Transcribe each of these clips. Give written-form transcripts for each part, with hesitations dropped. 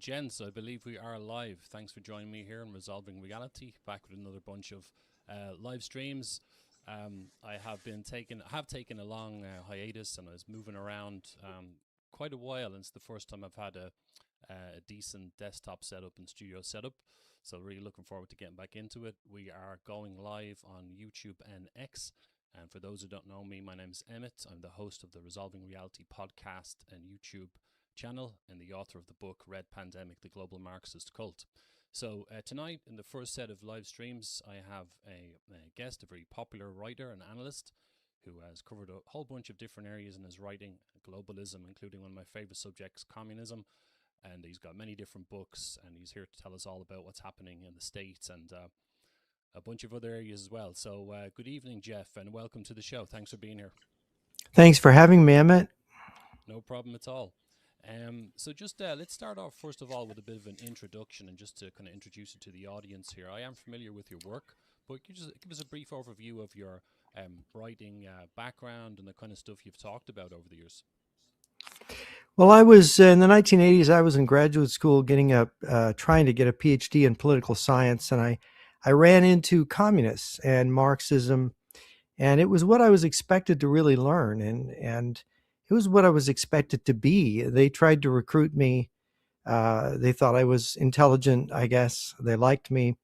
Gents, I believe we are live. Thanks for joining me here in Resolving Reality, back with another bunch of live streams. I have taken a long hiatus, and I was moving around quite a while, and it's the first time I've had a decent desktop setup and studio setup. So really looking forward to getting back into it. We are going live on YouTube and X. And for those who don't know me, my name is Emmett. I'm the host of the Resolving Reality podcast and YouTube channel and the author of the book Red Pandemic, The Global Marxist Cult. So tonight, in the first set of live streams, I have a guest, a very popular writer and analyst who has covered a whole bunch of different areas in his writing, globalism, including one of my favorite subjects, communism. And he's got many different books, and he's here to tell us all about what's happening in the States and a bunch of other areas as well. So good evening, Jeff, and welcome to the show. Thanks for being here. Thanks for having me, Emmett. No problem at all. So just let's start off first of all with a bit of an introduction, and just to kind of introduce you to the audience here. I am familiar with your work, but could you just give us a brief overview of your writing background and the kind of stuff you've talked about over the years? Well, I was in the 1980s. I was in graduate school, trying to get a PhD in political science, and I ran into communists and Marxism, and it was what I was expected to really learn, and it was what I was expected to be. They tried to recruit me. They thought I was intelligent, I guess. They liked me.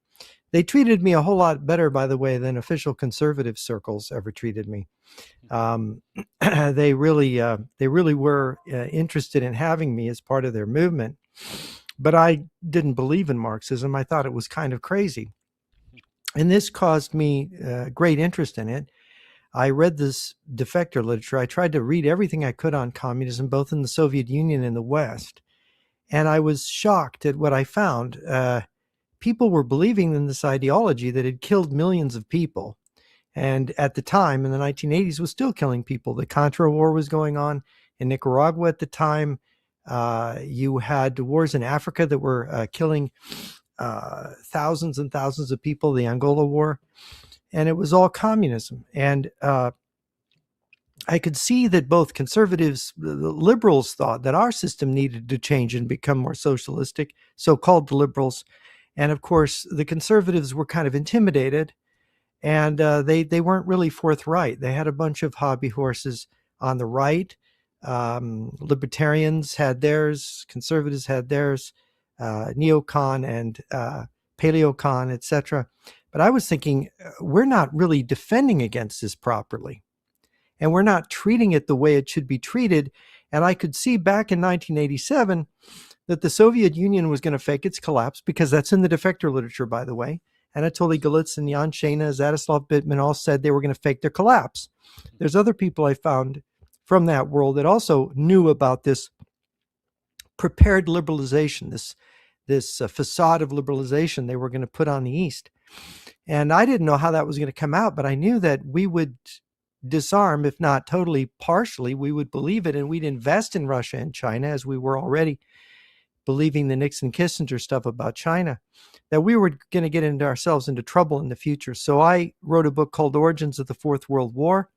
They treated me a whole lot better, by the way, than official conservative circles ever treated me. They really were interested in having me as part of their movement. But I didn't believe in Marxism. I thought it was kind of crazy. And this caused me great interest in it. I read this defector literature. I tried to read everything I could on communism, both in the Soviet Union and the West. And I was shocked at what I found. People were believing in this ideology that had killed millions of people. And at the time, in the 1980s, was still killing people. The Contra War was going on in Nicaragua at the time. You had wars in Africa that were killing thousands and thousands of people, the Angola War. And it was all communism. And I could see that both conservatives, the liberals, thought that our system needed to change and become more socialistic, so-called liberals. And of course, the conservatives were kind of intimidated, and they weren't really forthright. They had a bunch of hobby horses on the right. Libertarians had theirs, conservatives had theirs, neocon and paleocon, etc. But I was thinking, we're not really defending against this properly, and we're not treating it the way it should be treated. And I could see back in 1987 that the Soviet Union was going to fake its collapse, because that's in the defector literature, by the way. Anatoly Golitsyn, Jan Shana, Zadislav Bittman all said they were going to fake their collapse. There's other people I found from that world that also knew about this prepared liberalization, this facade of liberalization they were going to put on the East. And I didn't know how that was going to come out, but I knew that we would disarm, if not totally, partially, we would believe it, and we'd invest in Russia and China, as we were already believing the Nixon-Kissinger stuff about China, that we were going to get ourselves into trouble in the future. So I wrote a book called Origins of the Fourth World War.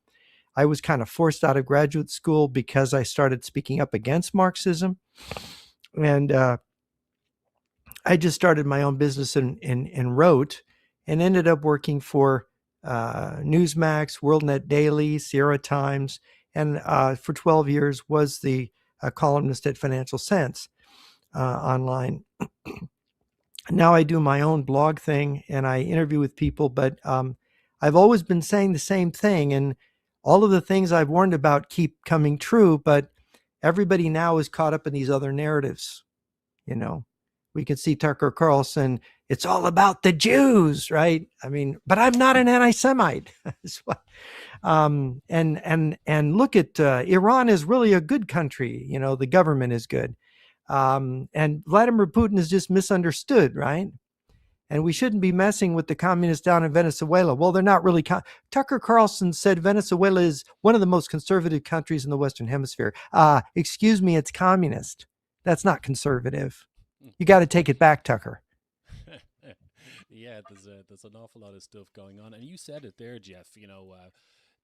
I was kind of forced out of graduate school because I started speaking up against Marxism. And I just started my own business and wrote, and ended up working for Newsmax, WorldNet Daily, Sierra Times, and for 12 years was the columnist at Financial Sense online. Now I do my own blog thing, and I interview with people, but I've always been saying the same thing, and all of the things I've warned about keep coming true, but everybody now is caught up in these other narratives. We can see Tucker Carlson, it's all about the Jews, right? I mean, but I'm not an anti-Semite. And look at Iran is really a good country. The government is good. And Vladimir Putin is just misunderstood, right? And we shouldn't be messing with the communists down in Venezuela. Well, they're not really. Tucker Carlson said Venezuela is one of the most conservative countries in the Western Hemisphere. Excuse me, it's communist. That's not conservative. You got to take it back, Tucker. Yeah, there's an awful lot of stuff going on, and you said it there, Jeff.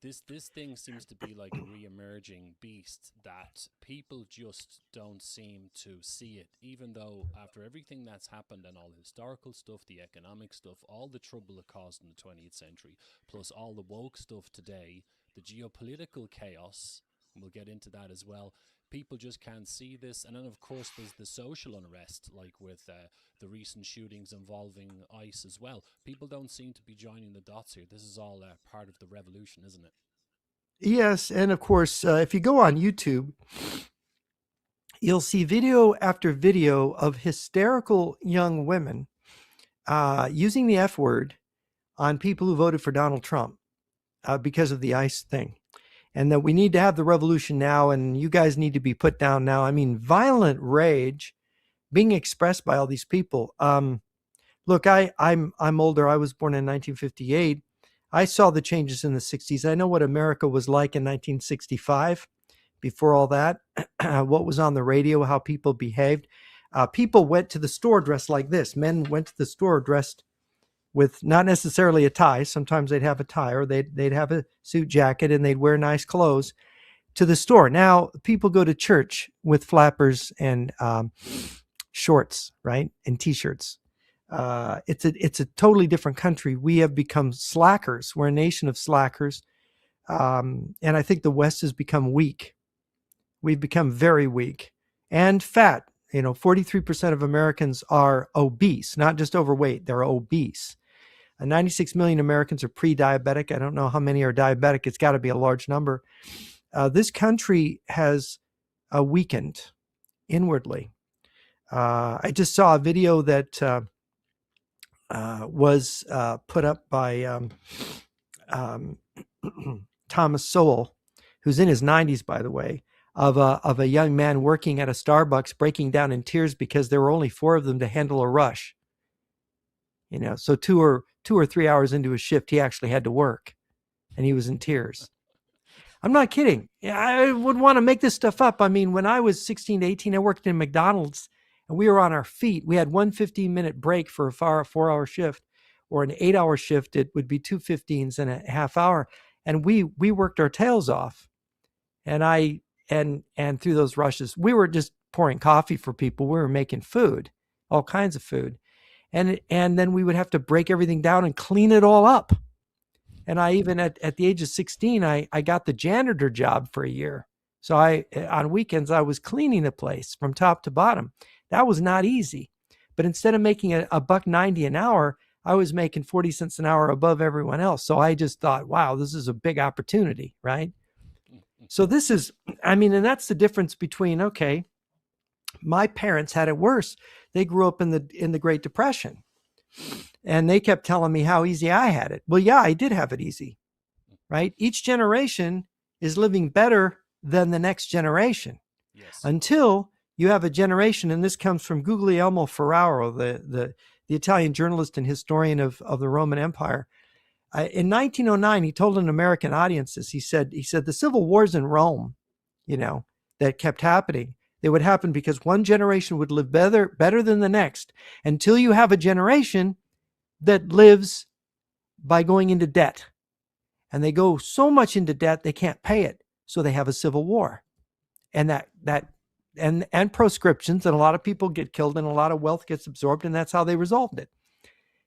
This thing seems to be like a re-emerging beast that people just don't seem to see it, even though after everything that's happened and all the historical stuff, the economic stuff, all the trouble it caused in the 20th century, plus all the woke stuff today, the geopolitical chaos, and we'll get into that as well. People just can't see this. And then, of course, there's the social unrest, like with the recent shootings involving ICE as well. People don't seem to be joining the dots here. This is all part of the revolution, isn't it? Yes, and of course, if you go on YouTube, you'll see video after video of hysterical young women using the F word on people who voted for Donald Trump because of the ICE thing. And that we need to have the revolution now, and you guys need to be put down now. I mean, violent rage being expressed by all these people. Look, I'm older. I was born in 1958. I saw the changes in the 60s. I know what America was like in 1965. Before all that, what was on the radio, how people behaved. People went to the store dressed like this. Men went to the store dressed with not necessarily a tie. Sometimes they'd have a tie, or they'd have a suit jacket, and they'd wear nice clothes to the store. Now people go to church with flappers and shorts, right, and t-shirts. It's a totally different country. We have become slackers. We're a nation of slackers, and I think the West has become weak. We've become very weak and fat. 43% of Americans are obese, not just overweight. They're obese. 96 million Americans are pre-diabetic. I don't know how many are diabetic. It's got to be a large number. This country has weakened inwardly. I just saw a video that was put up by Thomas Sowell, who's in his 90s, by the way, of a young man working at a Starbucks, breaking down in tears because there were only 4 of them to handle a rush. So 2 or 3 hours into his shift, he actually had to work, and he was in tears. I'm not kidding. I would want to make this stuff up. I mean, when I was 16 to 18, I worked in McDonald's, and we were on our feet. We had one 15-minute break for a 4-hour shift, or an 8-hour shift. It would be 2 15s and a half hour, and we worked our tails off. And through those rushes, we were just pouring coffee for people. We were making food, all kinds of food. And then we would have to break everything down and clean it all up. And I even at the age of 16, I got the janitor job for a year. So on weekends, I was cleaning the place from top to bottom. That was not easy. But instead of making a $1.90 an hour, I was making 40 cents an hour above everyone else. So I just thought, wow, this is a big opportunity, right? So this is, and that's the difference between, okay, my parents had it worse. They grew up in the Great Depression, and they kept telling me how easy I had it. Well, yeah, I did have it easy, right? Each generation is living better than the next generation. Yes. Until you have a generation, and this comes from Guglielmo Ferraro, the Italian journalist and historian of the Roman Empire. In 1909, he told an American audience this. He said the civil wars in Rome, that kept happening, they would happen because one generation would live better than the next, until you have a generation that lives by going into debt. And they go so much into debt they can't pay it. So they have a civil war. And and proscriptions, and a lot of people get killed and a lot of wealth gets absorbed, and that's how they resolved it.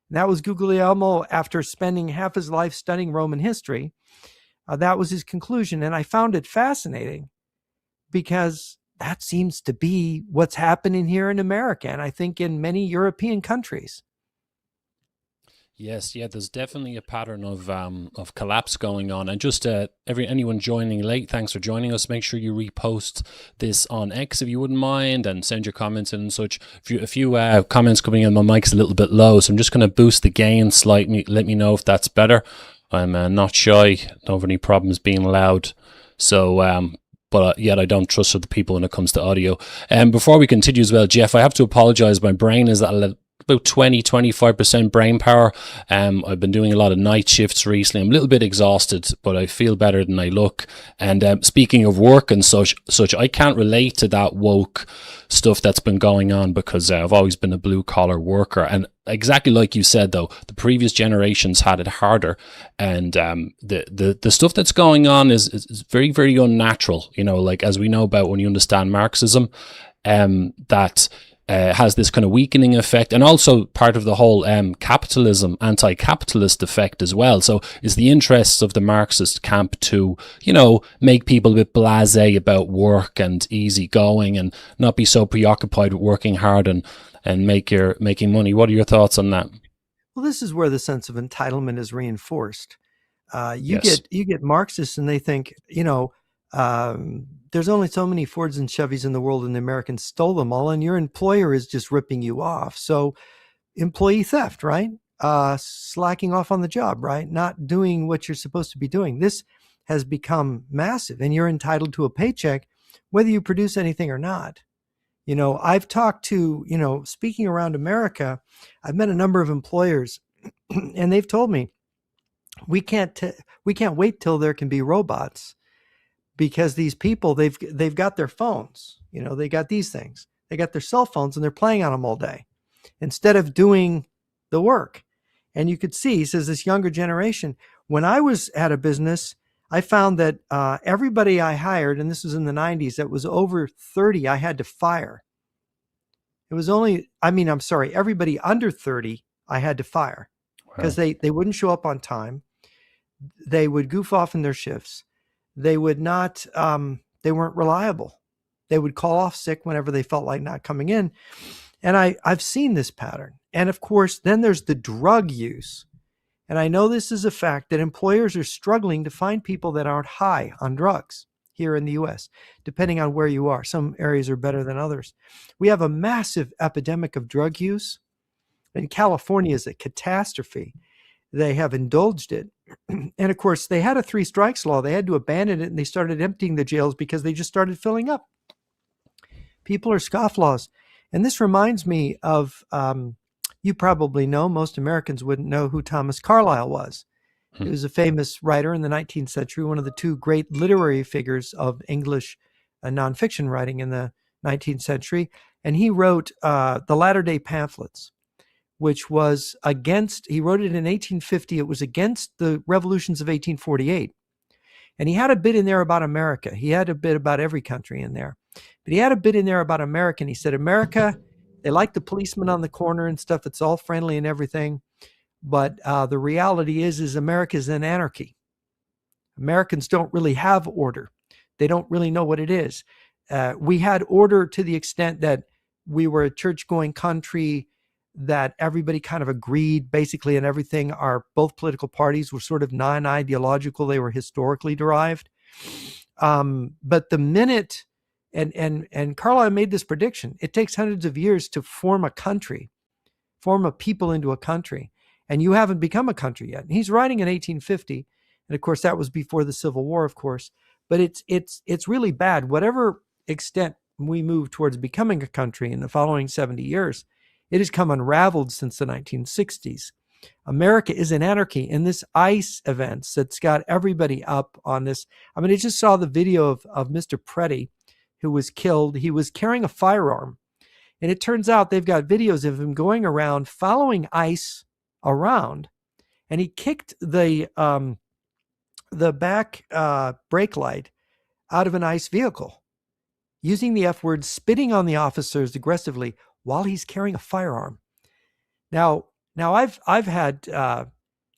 And that was Guglielmo after spending half his life studying Roman history. That was his conclusion. And I found it fascinating because that seems to be what's happening here in America, and I think in many European countries. Yes, yeah, there's definitely a pattern of collapse going on. And just anyone joining late, thanks for joining us. Make sure you repost this on X if you wouldn't mind, and send your comments in and such. A few comments coming in. My mic's a little bit low, so I'm just going to boost the gain slightly. Let me know if that's better. I'm not shy. Don't have any problems being loud. So, but yet I don't trust other people when it comes to audio. Before we continue as well, Jeff, I have to apologize. My brain is a about 20-25% brain power. I've been doing a lot of night shifts recently. I'm a little bit exhausted, but I feel better than I look. And speaking of work and such, I can't relate to that woke stuff that's been going on, because I've always been a blue collar worker. And exactly like you said, though, the previous generations had it harder, and the stuff that's going on is very, very unnatural. You know, like, as we know about when you understand Marxism, that has this kind of weakening effect, and also part of the whole capitalism, anti-capitalist effect as well. So it's the interests of the Marxist camp to, you know, make people a bit blasé about work and easy going, and not be so preoccupied with working hard and making money. What are your thoughts on that? Well, this is where the sense of entitlement is reinforced. Yes. You get Marxists, and they think, there's only so many Fords and Chevys in the world, and the Americans stole them all, and your employer is just ripping you off. So employee theft, right? Slacking off on the job, right? Not doing what you're supposed to be doing. This has become massive, and you're entitled to a paycheck whether you produce anything or not. I've talked to, speaking around America, I've met a number of employers and they've told me we can't wait till there can be robots, because these people, they've got their phones, they got these things, they got their cell phones, and they're playing on them all day instead of doing the work. And you could see, he says, this younger generation, when I was at a business, I found that everybody I hired, and this was in the 90s, that was over 30, I had to fire. It was everybody under 30, I had to fire, because Wow. they wouldn't show up on time. They would goof off in their shifts. They would not, they weren't reliable. They would call off sick whenever they felt like not coming in. And I've seen this pattern. And of course, then there's the drug use. And I know this is a fact that employers are struggling to find people that aren't high on drugs here in the U.S., depending on where you are. Some areas are better than others. We have a massive epidemic of drug use. And California is a catastrophe. They have indulged it. And of course, they had a 3 strikes law. They had to abandon it, and they started emptying the jails because they just started filling up. People are scofflaws. And this reminds me of, you probably know, most Americans wouldn't know who Thomas Carlyle was. He was a famous writer in the 19th century, one of the 2 great literary figures of English nonfiction writing in the 19th century. And he wrote the Latter-day Pamphlets, which was against, he wrote it in 1850. It was against the revolutions of 1848. And he had a bit in there about America. He had a bit about every country in there. But he had a bit in there about America. And he said, America, they like the policeman on the corner and stuff. It's all friendly and everything. But the reality is America's in anarchy. Americans don't really have order. They don't really know what it is. We had order to the extent that we were a church-going country, that everybody kind of agreed basically on everything. Both political parties were sort of non-ideological. They were historically derived. But the minute, and Carlyle made this prediction, it takes hundreds of years to form a country, form a people into a country. And you haven't become a country yet. And he's writing in 1850. And of course, that was before the Civil War, of course. But it's really bad. Whatever extent we move towards becoming a country in the following 70 years, it has come unraveled since the 1960s. America is in anarchy. In this ICE events that's got everybody up on this. I mean, I just saw the video of Mr. Preddy, who was killed. He was carrying a firearm. And it turns out they've got videos of him going around following ICE around, and he kicked the back brake light out of an ICE vehicle, using the F word, spitting on the officers aggressively while he's carrying a firearm. Now I've had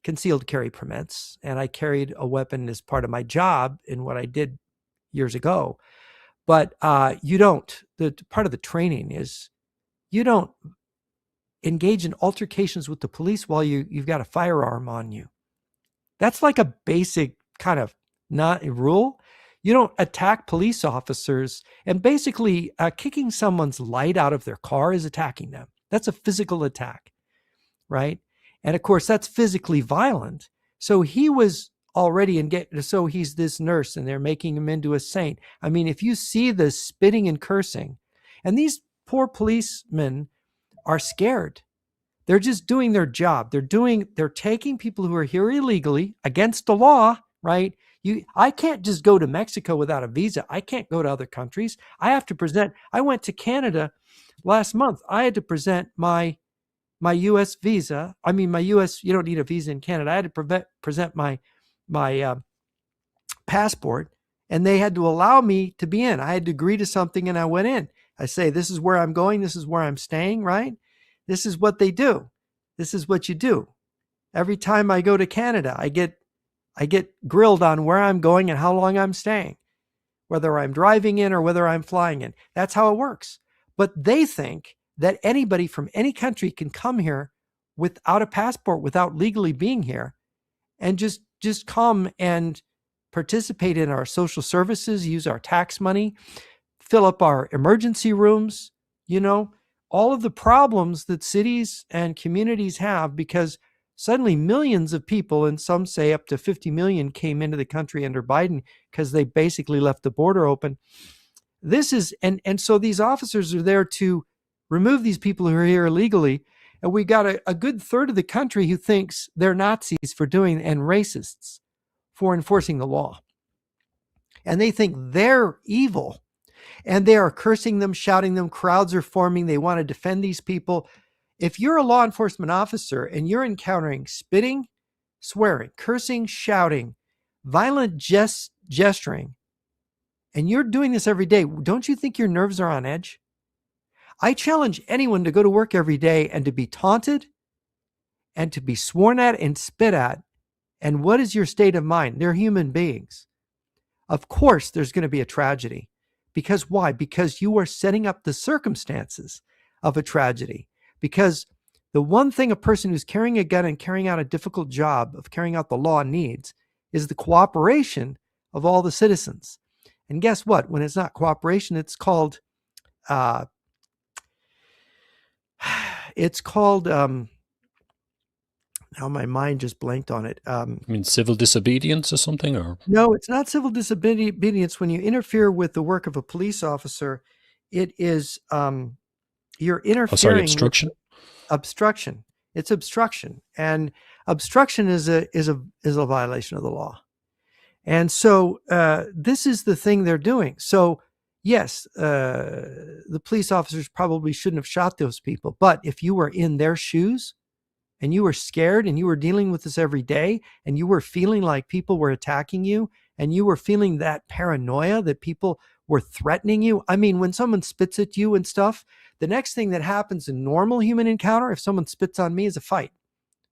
concealed carry permits, and I carried a weapon as part of my job in what I did years ago. But you don't. The part of the training is you don't engage in altercations with the police while you've got a firearm on you. That's like a basic kind of not a rule. You don't attack police officers, and basically kicking someone's light out of their car is attacking them. That's a physical attack, right? And of course, that's physically violent. So he was already so he's this nurse, and they're making him into a saint. I mean, if you see the spitting and cursing, and these poor policemen are scared. They're just doing their job. They're taking people who are here illegally against the law, right? I can't just go to Mexico without a visa. I can't go to other countries. I have to present. I went to Canada last month. I had to present my U.S. visa. I mean, my U.S. You don't need a visa in Canada. I had to present my passport, and they had to allow me to be in. I had to agree to something, and I went in. I say, this is where I'm going. This is where I'm staying, right? This is what they do. This is what you do. Every time I go to Canada, I get grilled on where I'm going and how long I'm staying, whether I'm driving in or whether I'm flying in. That's how it works. But they think that anybody from any country can come here without a passport, without legally being here, and just come and participate in our social services, use our tax money, fill up our emergency rooms, all of the problems that cities and communities have, because suddenly millions of people, and some say up to 50 million, came into the country under Biden because they basically left the border open. This is, and so these officers are there to remove these people who are here illegally. And we got a good third of the country who thinks they're Nazis for doing, and racists for enforcing the law. And they think they're evil. And they are cursing them, shouting them. Crowds are forming. They want to defend these people. If you're a law enforcement officer and you're encountering spitting, swearing, cursing, shouting, violent gesturing, and you're doing this every day, don't you think your nerves are on edge? I challenge anyone to go to work every day and to be taunted and to be sworn at and spit at. And what is your state of mind? They're human beings. Of course, there's going to be a tragedy. Because why? Because you are setting up the circumstances of a tragedy. Because the one thing a person who's carrying a gun and carrying out a difficult job of carrying out the law needs is the cooperation of all the citizens. And guess what? When it's not cooperation, it's called now my mind just blanked on it. I mean, civil disobedience or something? Or no, it's not civil disobedience. When you interfere with the work of a police officer, it is you're interfering. Obstruction. Obstruction. It's obstruction, and obstruction is a violation of the law. And so this is the thing they're doing. So yes, the police officers probably shouldn't have shot those people. But if you were in their shoes and you were scared and you were dealing with this every day and you were feeling like people were attacking you and you were feeling that paranoia that people were threatening you. I mean, when someone spits at you and stuff, the next thing that happens in normal human encounter, if someone spits on me, is a fight.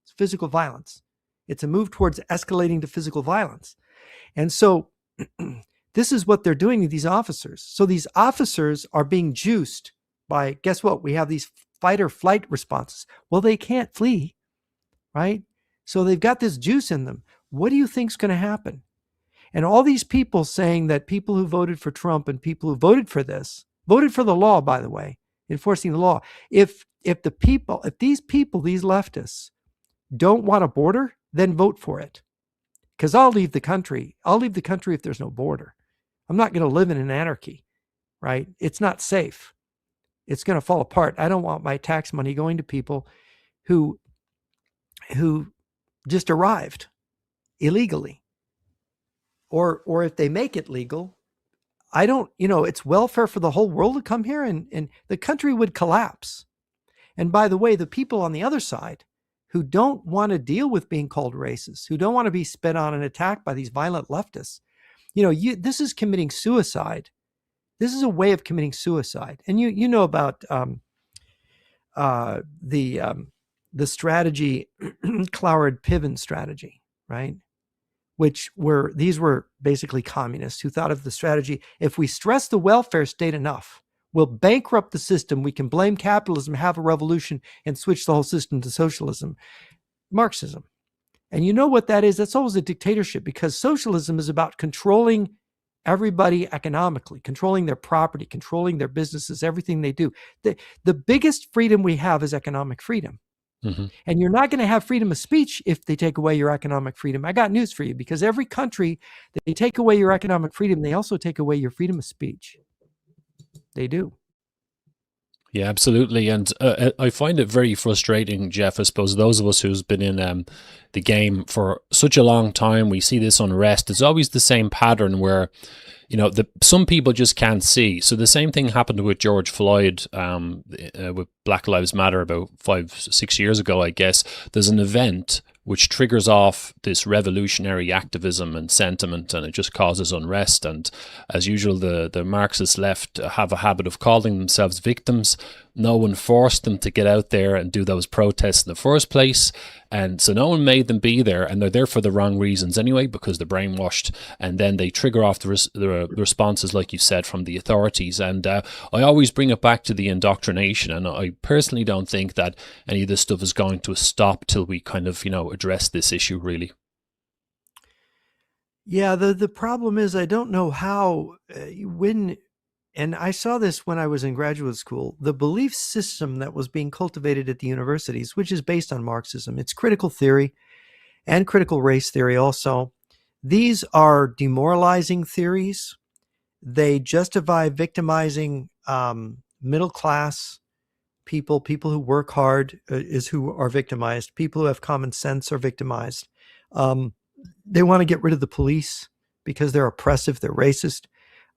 It's physical violence. It's a move towards escalating to physical violence. And so this is what they're doing to these officers. So these officers are being juiced by, guess what? We have these fight or flight responses. Well, they can't flee, right? So they've got this juice in them. What do you think's going to happen? And all these people saying that people who voted for Trump and people who voted for this, voted for the law, by the way, enforcing the law. If these people, these leftists, don't want a border, then vote for it. Because I'll leave the country. I'll leave the country if there's no border. I'm not going to live in an anarchy, right? It's not safe. It's going to fall apart. I don't want my tax money going to people who just arrived illegally. Or if they make it legal, I don't, it's welfare for the whole world to come here and the country would collapse. And by the way, the people on the other side who don't want to deal with being called racist, who don't want to be spit on and attacked by these violent leftists, this is committing suicide. This is a way of committing suicide. And you know about the strategy, Cloward-Piven strategy, right? These were basically communists who thought of the strategy, if we stress the welfare state enough, we'll bankrupt the system, we can blame capitalism, have a revolution, and switch the whole system to socialism. Marxism. And you know what that is? That's always a dictatorship, because socialism is about controlling everybody economically, controlling their property, controlling their businesses, everything they do. The biggest freedom we have is economic freedom. Mm-hmm. And you're not going to have freedom of speech if they take away your economic freedom. I got news for you, because every country, they take away your economic freedom, they also take away your freedom of speech. They do. Yeah, absolutely. And I find it very frustrating, Jeff. I suppose those of us who's been in the game for such a long time, we see this unrest. It's always the same pattern where, some people just can't see. So the same thing happened with George Floyd, with Black Lives Matter about 5, 6 years ago, I guess. There's an event which triggers off this revolutionary activism and sentiment, and it just causes unrest. And as usual, the Marxist left have a habit of calling themselves victims. No one forced them to get out there and do those protests in the first place. And so no one made them be there, and they're there for the wrong reasons anyway, because they're brainwashed. And then they trigger off the responses, like you said, from the authorities. And I always bring it back to the indoctrination. And I personally don't think that any of this stuff is going to stop till we kind of, address this issue, really. Yeah, the problem is I don't know how, and I saw this when I was in graduate school, the belief system that was being cultivated at the universities, which is based on Marxism. It's critical theory and critical race theory also. These are demoralizing theories. They justify victimizing middle class people who work hard is who are victimized. People who have common sense are victimized. They want to get rid of the police because they're oppressive, they're racist.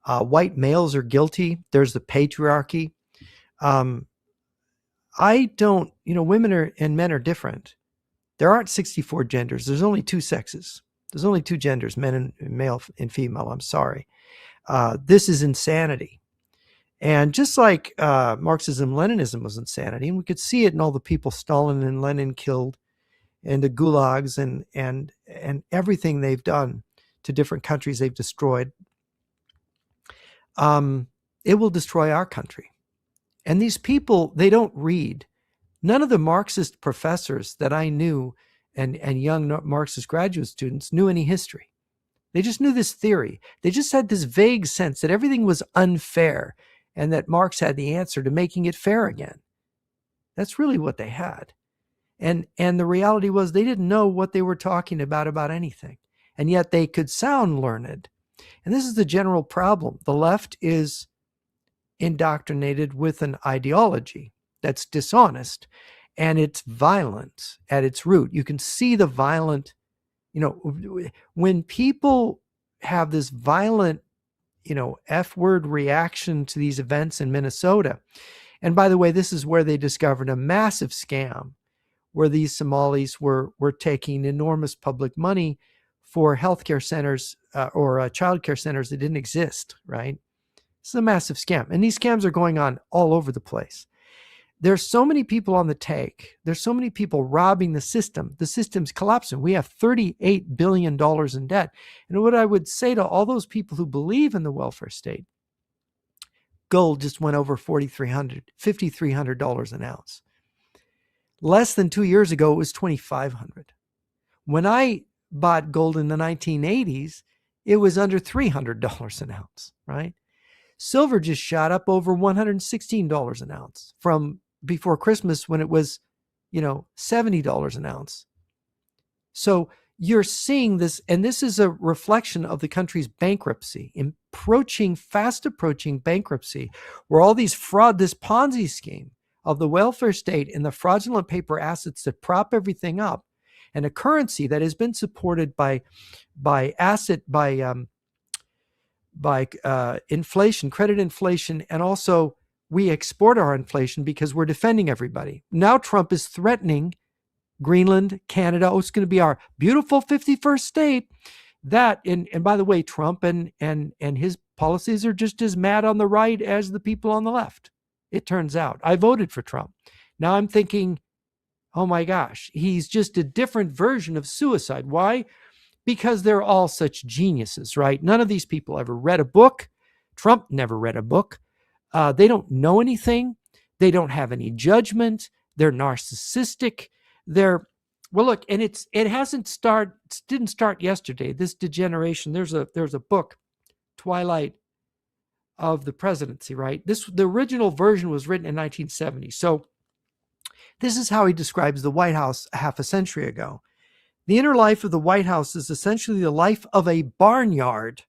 White males are guilty. There's the patriarchy. Women and men are different. There aren't 64 genders. There's only two sexes. There's only two genders, men and male and female. I'm sorry. This is insanity. And just like Marxism, Leninism was insanity, and we could see it in all the people Stalin and Lenin killed, and the gulags and everything they've done to different countries they've destroyed. It will destroy our country. And these people, they don't read. None of the Marxist professors that I knew and young Marxist graduate students knew any history. They just knew this theory. They just had this vague sense that everything was unfair and that Marx had the answer to making it fair again. That's really what they had. And the reality was they didn't know what they were talking about anything. And yet they could sound learned. And this is the general problem. The left is indoctrinated with an ideology that's dishonest, and it's violent at its root. You can see the violent, when people have this violent, F-word reaction to these events in Minnesota. And by the way, this is where they discovered a massive scam where these Somalis were taking enormous public money for healthcare centers or childcare centers that didn't exist, right? This is a massive scam. And these scams are going on all over the place. There's so many people on the take. There's so many people robbing the system. The system's collapsing. We have $38 billion in debt. And what I would say to all those people who believe in the welfare state, gold just went over $5,300 an ounce. Less than 2 years ago, it was $2,500. When I bought gold in the 1980s, it was under $300 an ounce, right? Silver just shot up over $116 an ounce from before Christmas when it was, $70 an ounce. So you're seeing this, and this is a reflection of the country's bankruptcy, fast approaching bankruptcy, where all these this Ponzi scheme of the welfare state and the fraudulent paper assets that prop everything up, and a currency that has been supported by inflation, credit inflation, and also we export our inflation because we're defending everybody. Now Trump is threatening Greenland, Canada. Oh, it's going to be our beautiful 51st state. And by the way, Trump and his policies are just as mad on the right as the people on the left. It turns out. I voted for Trump. Now I'm thinking, oh my gosh, he's just a different version of suicide. Why? Because they're all such geniuses, right? None of these people ever read a book. Trump never read a book. They don't know anything. They don't have any judgment. They're narcissistic. Well, look, and it didn't start yesterday. This degeneration. There's a book, Twilight of the Presidency, right? The original version was written in 1970. So this is how he describes the White House half a century ago. The inner life of the White House is essentially the life of a barnyard.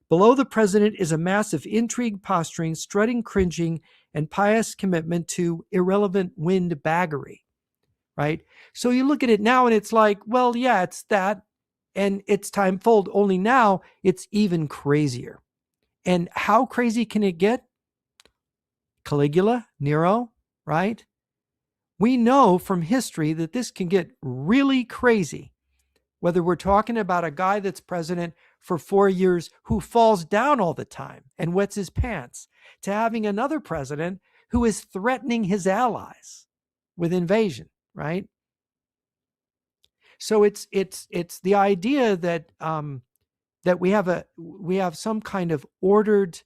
Below the president is a mass of intrigue, posturing, strutting, cringing, and pious commitment to irrelevant windbaggery, right? So you look at it now and it's like, well, yeah, it's that, and it's timefold, only now it's even crazier. And how crazy can it get? Caligula, Nero, right? We know from history that this can get really crazy, whether we're talking about a guy that's president for 4 years who falls down all the time and wets his pants, to having another president who is threatening his allies with invasion, right? So it's the idea that that we have some kind of ordered,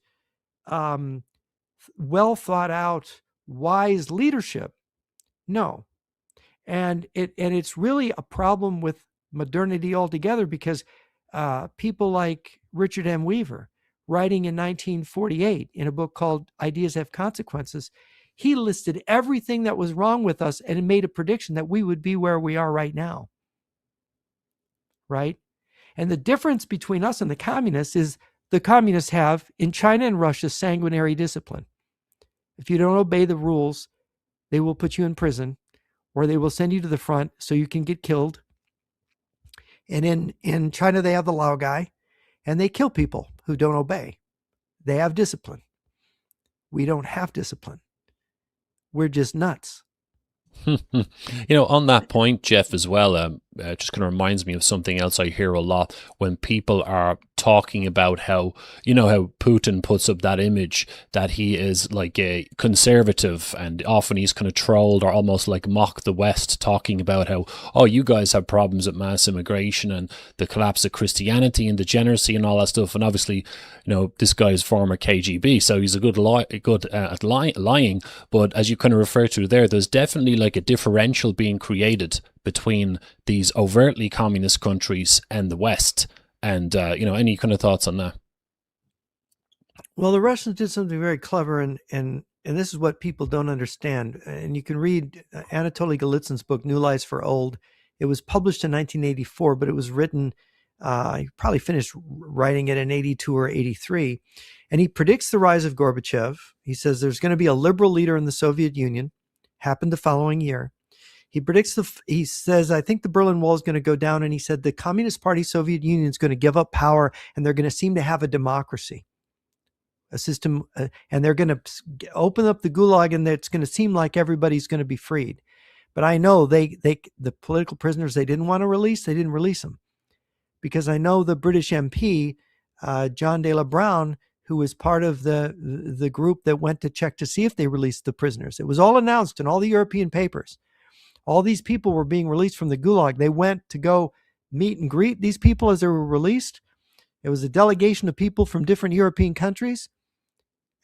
well thought out, wise leadership. No, and it's really a problem with modernity altogether, because people like Richard M. Weaver, writing in 1948 in a book called Ideas Have Consequences, he listed everything that was wrong with us and made a prediction that we would be where we are right now. Right? And the difference between us and the communists is the communists have, in China and Russia, sanguinary discipline. If you don't obey the rules, they will put you in prison, or they will send you to the front so you can get killed. And in China, they have the Lao guy, and they kill people who don't obey. They have discipline. We don't have discipline. We're just nuts. On that point, Jeff, as well, just kind of reminds me of something else I hear a lot when people are talking about how Putin puts up that image that he is like a conservative, and often he's kind of trolled or almost like mock the West, talking about how, oh, you guys have problems with mass immigration and the collapse of Christianity and degeneracy and all that stuff. And obviously, this guy is former KGB, so he's a good at lying. But as you kind of refer to there's definitely like a differential being created between these overtly communist countries and the West. And, any kind of thoughts on that? Well, the Russians did something very clever, and this is what people don't understand. And you can read Anatoly Golitsyn's book, New Lies for Old. It was published in 1984, but it was written, he probably finished writing it in 82 or 83. And he predicts the rise of Gorbachev. He says there's going to be a liberal leader in the Soviet Union. Happened the following year. He says, I think the Berlin Wall is going to go down. And he said the Communist Party Soviet Union is going to give up power, and they're going to seem to have a democracy, a system, and they're going to open up the gulag, and it's going to seem like everybody's going to be freed. But I know the political prisoners they didn't want to release, they didn't release them, because I know the British MP, John de la Brown, who was part of the group that went to check to see if they released the prisoners. It was all announced in all the European papers. All these people were being released from the gulag. They went to go meet and greet these people as they were released. It was a delegation of people from different European countries.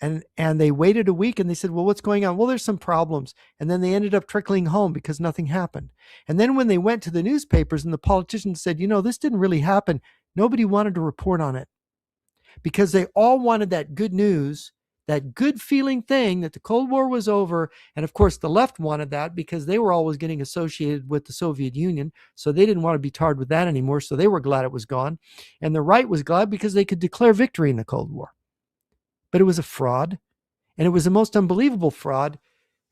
And they waited a week, and they said, well, what's going on? Well, there's some problems. And then they ended up trickling home because nothing happened. And then when they went to the newspapers and the politicians said, this didn't really happen, nobody wanted to report on it, because they all wanted that good news, that good feeling thing that the Cold War was over. And of course, the left wanted that because they were always getting associated with the Soviet Union. So they didn't want to be tarred with that anymore. So they were glad it was gone. And the right was glad because they could declare victory in the Cold War. But it was a fraud. And it was the most unbelievable fraud,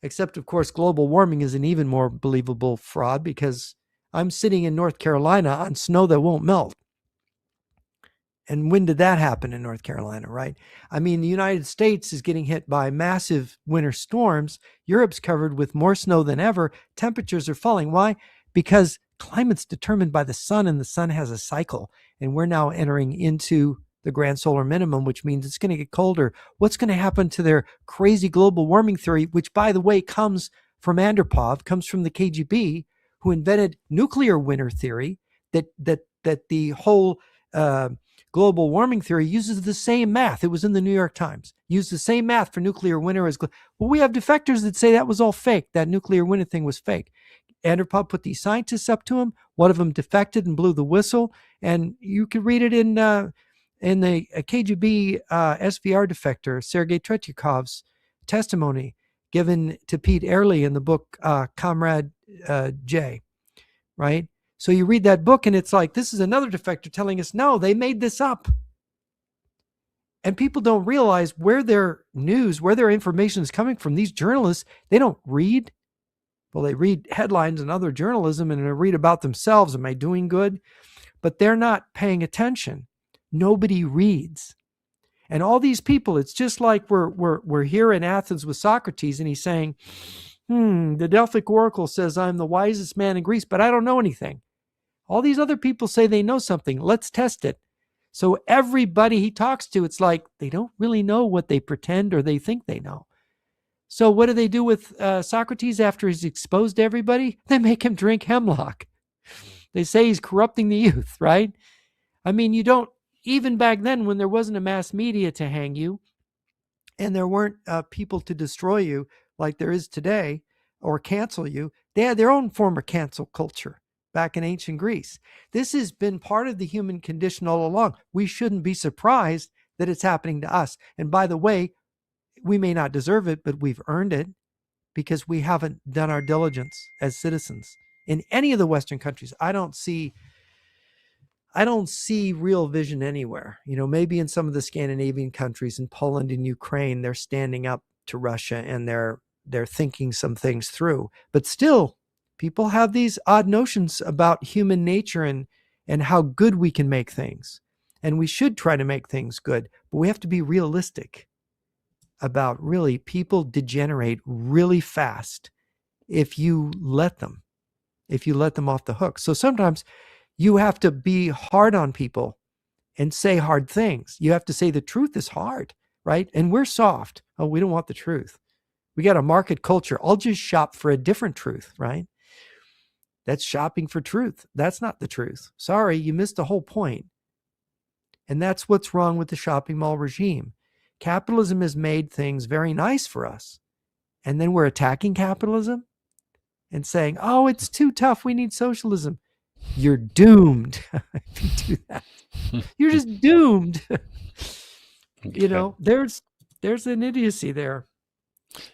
except, of course, global warming is an even more believable fraud, because I'm sitting in North Carolina on snow that won't melt. And when did that happen in North Carolina, right? I mean, the United States is getting hit by massive winter storms. Europe's covered with more snow than ever. Temperatures are falling. Why? Because climate's determined by the sun, and the sun has a cycle. And we're now entering into the grand solar minimum, which means it's going to get colder. What's going to happen to their crazy global warming theory, which, by the way, comes from Andropov, comes from the KGB, who invented nuclear winter theory, that the whole global warming theory uses the same math. It was in the New York Times. Used the same math for nuclear winter as well. We have defectors that say that was all fake. That nuclear winter thing was fake. Andropov put these scientists up to him. One of them defected and blew the whistle. And you can read it in the KGB SVR defector Sergei Tretyakov's testimony given to Pete Early in the book Comrade J. Right. So you read that book and it's like, this is another defector telling us, no, they made this up. And people don't realize where their news, where their information is coming from. These journalists, they don't read. Well, they read headlines and other journalism and they read about themselves. Am I doing good? But they're not paying attention. Nobody reads. And all these people, it's just like we're here in Athens with Socrates, and he's saying, the Delphic Oracle says I'm the wisest man in Greece, but I don't know anything. All these other people say they know something. Let's test it. So everybody he talks to, it's like they don't really know what they pretend or they think they know. So what do they do with Socrates after he's exposed everybody? They make him drink hemlock. They say he's corrupting the youth, right? I mean, you don't, even back then when there wasn't a mass media to hang you and there weren't people to destroy you like there is today or cancel you, they had their own form of cancel culture back in ancient Greece. This has been part of the human condition all along. We shouldn't be surprised that it's happening to us. And by the way, we may not deserve it, but we've earned it because we haven't done our diligence as citizens. In any of the Western countries, I don't see real vision anywhere. Maybe in some of the Scandinavian countries, in Poland and Ukraine, they're standing up to Russia and they're thinking some things through. But still, people have these odd notions about human nature and how good we can make things. And we should try to make things good, but we have to be realistic about really people degenerate really fast if you let them off the hook. So sometimes you have to be hard on people and say hard things. You have to say the truth is hard, right? And we're soft. Oh, we don't want the truth. We got a market culture. I'll just shop for a different truth, right? That's shopping for truth. That's not the truth. Sorry, you missed the whole point. And that's what's wrong with the shopping mall regime. Capitalism has made things very nice for us. And then we're attacking capitalism and saying, oh, it's too tough. We need socialism. You're doomed if you do that. You're just doomed. Okay. There's an idiocy there.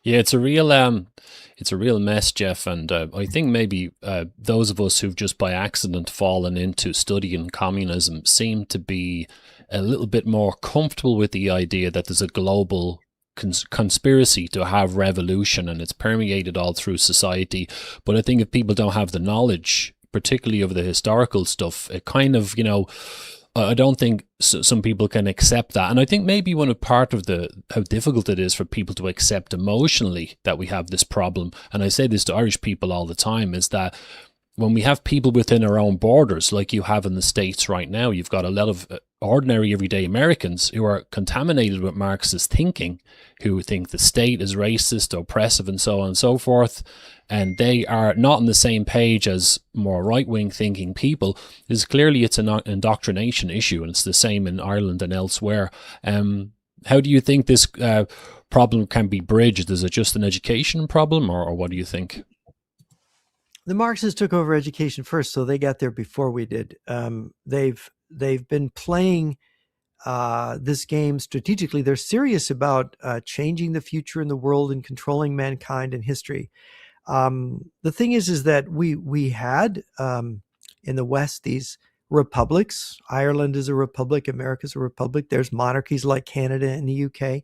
Yeah, it's a real mess, Jeff. And I think maybe those of us who've just by accident fallen into studying communism seem to be a little bit more comfortable with the idea that there's a global conspiracy to have revolution and it's permeated all through society. But I think if people don't have the knowledge, particularly of the historical stuff, it kind of, I don't think some people can accept that. And I think maybe one part of how difficult it is for people to accept emotionally that we have this problem, and I say this to Irish people all the time, is that when we have people within our own borders, like you have in the States right now, you've got a lot of ordinary everyday Americans who are contaminated with Marxist thinking, who think the state is racist, oppressive, and so on and so forth. And they are not on the same page as more right-wing thinking people. It's an indoctrination issue, and it's the same in Ireland and elsewhere. How do you think this problem can be bridged? Is it just an education problem, or what do you think? The Marxists took over education first, so they got there before we did. They've been playing this game strategically. They're serious about changing the future in the world and controlling mankind and history. The thing is that we had in the West these republics. Ireland is a republic. America's a republic. There's monarchies like Canada and the UK.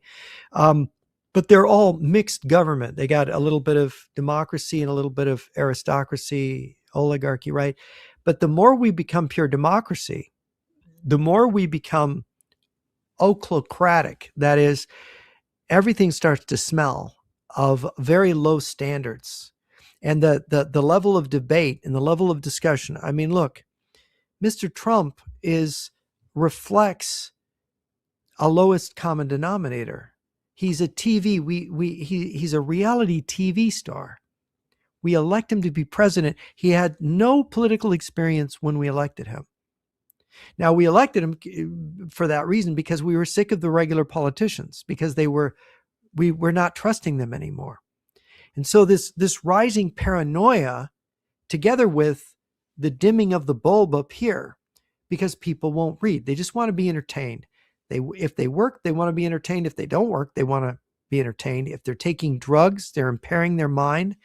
But they're all mixed government. They got a little bit of democracy and a little bit of aristocracy, oligarchy, right? But the more we become pure democracy, the more we become ochlocratic. That is, everything starts to smell of very low standards. And the level of debate and the level of discussion. I mean, look, Mr. Trump reflects a lowest common denominator. He's a TV. He's a reality TV star. We elect him to be president. He had no political experience when we elected him. Now, we elected him for that reason because we were sick of the regular politicians, because we were not trusting them anymore. And so this rising paranoia, together with the dimming of the bulb up here, because people won't read. They just want to be entertained. If they work, they want to be entertained. If they don't work, they want to be entertained. If they're taking drugs, they're impairing their mind.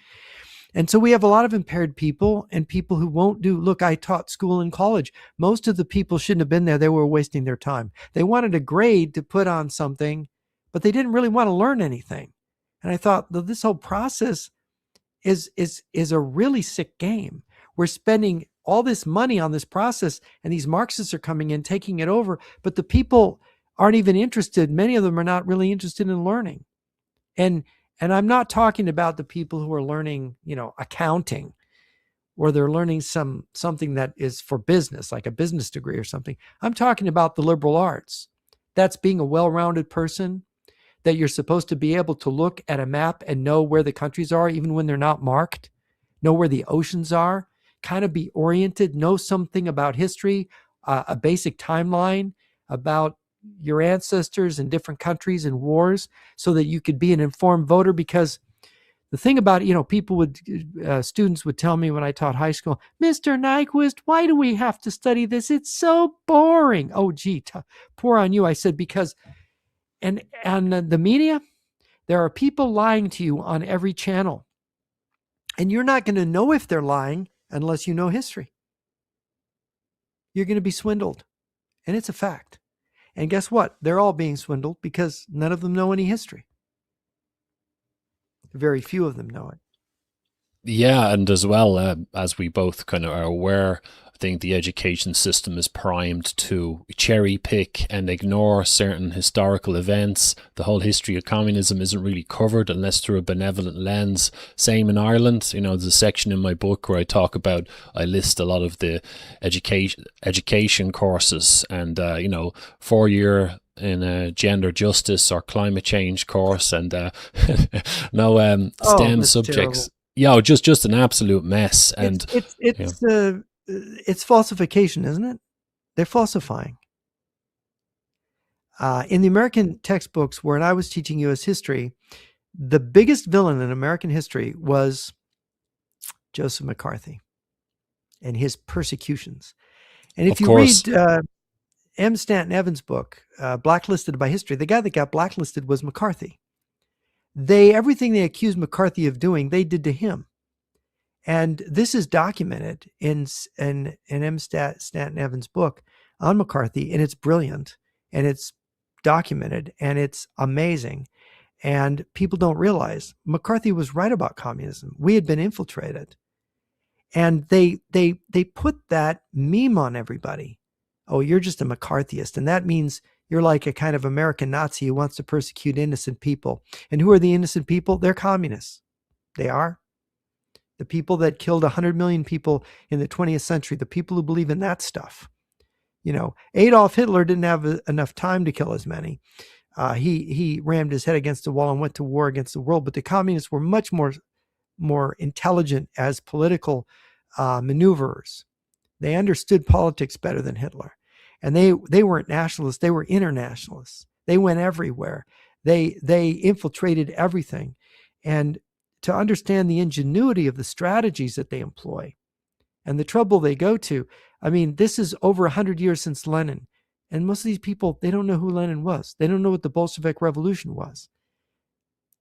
And so we have a lot of impaired people and people who won't do. Look, I taught school and college. Most of the people shouldn't have been there. They were wasting their time. They wanted a grade to put on something, but they didn't really want to learn anything. And I thought, this whole process is a really sick game. We're spending all this money on this process, and these Marxists are coming in, taking it over, but the people aren't even interested. Many of them are not really interested in learning. And I'm not talking about the people who are learning, accounting, or they're learning something that is for business, like a business degree or something. I'm talking about the liberal arts. That's being a well-rounded person, that you're supposed to be able to look at a map and know where the countries are, even when they're not marked, know where the oceans are, kind of be oriented, know something about history, a basic timeline about your ancestors in different countries and wars, so that you could be an informed voter. Because the thing about it, students would tell me when I taught high school, Mr. Nyquist, why do we have to study this? It's so boring. Oh, gee, poor on you. I said, because, and the media, there are people lying to you on every channel. And you're not going to know if they're lying unless you know history. You're going to be swindled. And it's a fact. And guess what? They're all being swindled because none of them know any history. Very few of them know it. Yeah, and as well, as we both kind of are aware, I think the education system is primed to cherry pick and ignore certain historical events. The whole history of communism isn't really covered unless through a benevolent lens. Same in Ireland. There's a section in my book where I list a lot of the education courses, and 4-year in gender justice or climate change course, and no STEM subjects. Terrible. Yeah, just an absolute mess. And it's falsification, isn't it? They're falsifying. In the American textbooks, when I was teaching U.S. history, the biggest villain in American history was Joseph McCarthy and his persecutions. And if you read M. Stanton Evans' book, Blacklisted by History, the guy that got blacklisted was McCarthy. Everything they accused McCarthy of doing, they did to him. And this is documented in M. Stanton Evans' book on McCarthy, and it's brilliant, and it's documented, and it's amazing. And people don't realize McCarthy was right about communism. We had been infiltrated. And they put that meme on everybody. Oh, you're just a McCarthyist. And that means you're like a kind of American Nazi who wants to persecute innocent people. And who are the innocent people? They're communists. They are. The people that killed 100 million people in the 20th century, the people who believe in that stuff. Adolf Hitler didn't have enough time to kill as many. He rammed his head against the wall and went to war against the world. But the communists were much more intelligent as political maneuverers. They understood politics better than Hitler. And they weren't nationalists, they were internationalists. They went everywhere. They infiltrated everything. And to understand the ingenuity of the strategies that they employ and the trouble they go to, this is over 100 years since Lenin. And most of these people, they don't know who Lenin was. They don't know what the Bolshevik Revolution was.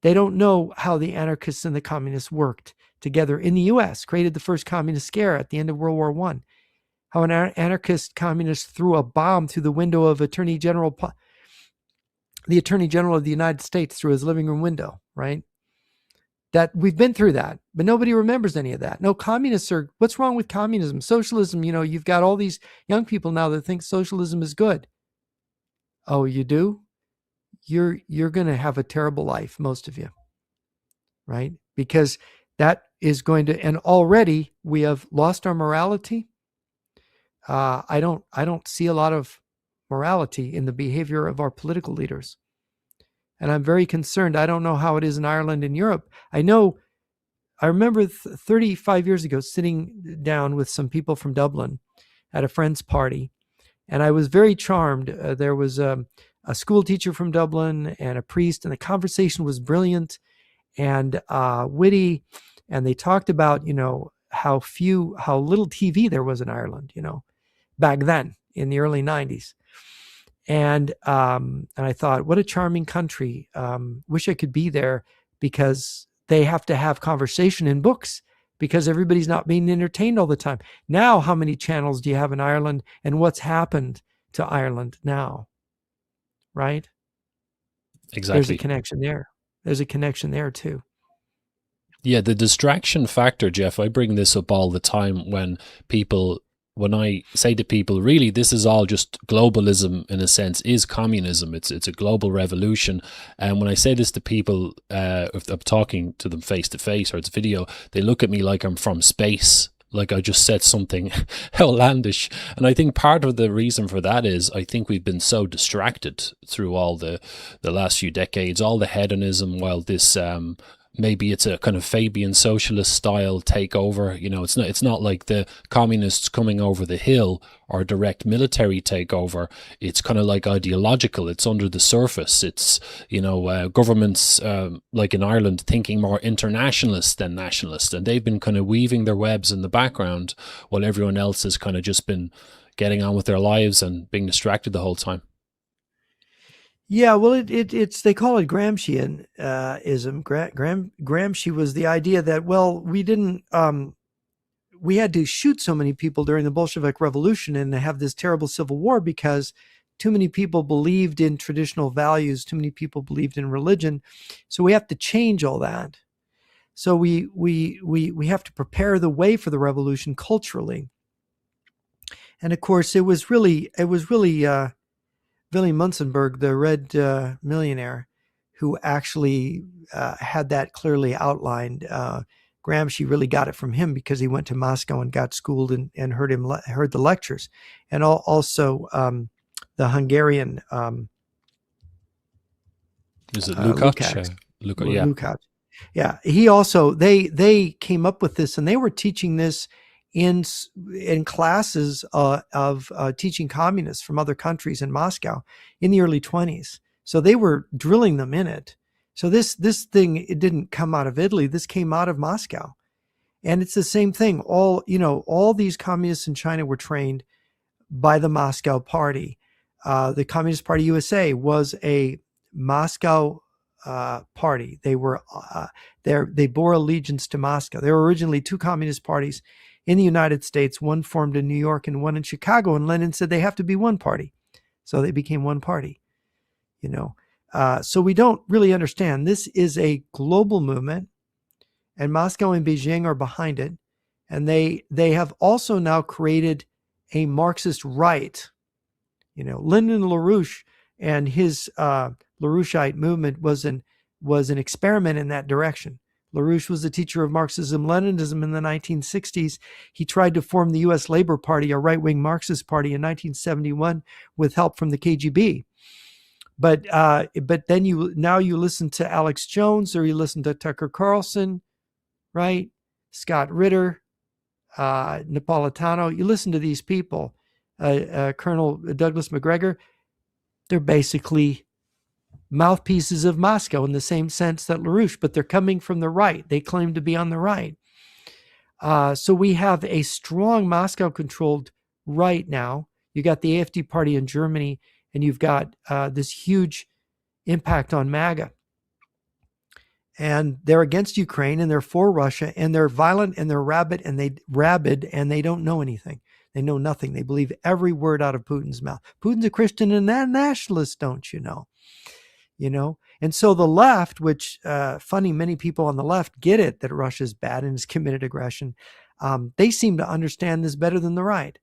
They don't know how the anarchists and the communists worked together in the U.S., created the first communist scare at the end of World War I. How an anarchist communist threw a bomb through the window of the Attorney General of the United States through his living room window, right? That we've been through that, but nobody remembers any of that. No, communists are, what's wrong with communism? Socialism, you've got all these young people now that think socialism is good. Oh, you do? You're going to have a terrible life, most of you, right? Because that is going to, and already we have lost our morality. I don't see a lot of morality in the behavior of our political leaders. And I'm very concerned. I don't know how it is in Ireland and Europe. I remember 35 years ago sitting down with some people from Dublin at a friend's party, and I was very charmed. There was a school teacher from Dublin and a priest, and the conversation was brilliant and witty. And they talked about, how little TV there was in Ireland, back then in the early 90s. And I thought, what a charming country. Wish I could be there, because they have to have conversation in books. because everybody's not being entertained all the time. Now, how many channels do you have in Ireland, and what's happened to Ireland now? Right? There's a Exactly. connection there. There's a connection there too. Yeah, the distraction factor, Jeff, I bring this up all the time when I say to people, really, this is all just globalism in a sense, is communism. It's a global revolution. And when I say this to people, if I'm talking to them face to face or it's video, they look at me like I'm from space, like I just said something outlandish. And I think part of the reason for that is I think we've been so distracted through all the last few decades, all the hedonism, while this maybe it's a kind of Fabian socialist style takeover. You know, it's not like the communists coming over the hill or direct military takeover. It's kind of like ideological. It's under the surface. It's, you know, governments like in Ireland thinking more internationalist than nationalist, and they've been kind of weaving their webs in the background while everyone else has kind of just been getting on with their lives and being distracted the whole time. Yeah, well, it's they call it Gramscian ism. Gramsci was the idea that, well, we had to shoot so many people during the Bolshevik Revolution and have this terrible civil war because too many people believed in traditional values, too many people believed in religion, so we have to change all that. So we have to prepare the way for the revolution culturally, and of course, it was really Willy Munzenberg, the Red Millionaire, who actually had that clearly outlined. Gramsci really got it from him because he went to Moscow and got schooled and heard the lectures, and also the Hungarian Is it Lukács? Yeah. Lukács. Yeah, he also they came up with this, and they were teaching this in classes of teaching communists from other countries in Moscow in the early 20s. So they were drilling them in it. So this thing, it didn't come out of Italy. This came out of Moscow, and it's the same thing. All these communists in China were trained by the Moscow Party. The Communist Party USA was a Moscow party. They were they bore allegiance to Moscow. There were originally two communist parties in the United States, one formed in New York and one in Chicago. And Lenin said they have to be one party. So they became one party, you know. So we don't really understand. This is a global movement, and Moscow and Beijing are behind it. And they have also now created a Marxist right. You know, Lyndon LaRouche and his LaRoucheite movement was an experiment in that direction. LaRouche was a teacher of Marxism-Leninism in the 1960s. He tried to form the U.S. Labor Party, a right-wing Marxist party, in 1971 with help from the KGB. But then you listen to Alex Jones, or you listen to Tucker Carlson, right? Scott Ritter, Napolitano. You listen to these people, Colonel Douglas McGregor. They're basically mouthpieces of Moscow in the same sense that LaRouche, but they're coming from the right. They claim to be on the right. So we have a strong Moscow-controlled right now. You got the AfD party in Germany, and you've got this huge impact on MAGA. And they're against Ukraine, and they're for Russia, and they're violent, and they're rabid, and they don't know anything. They know nothing. They believe every word out of Putin's mouth. Putin's a Christian and a nationalist, don't you know? You know, and so the left, which funny, many people on the left get it that Russia's bad and has committed aggression. They seem to understand this better than the right.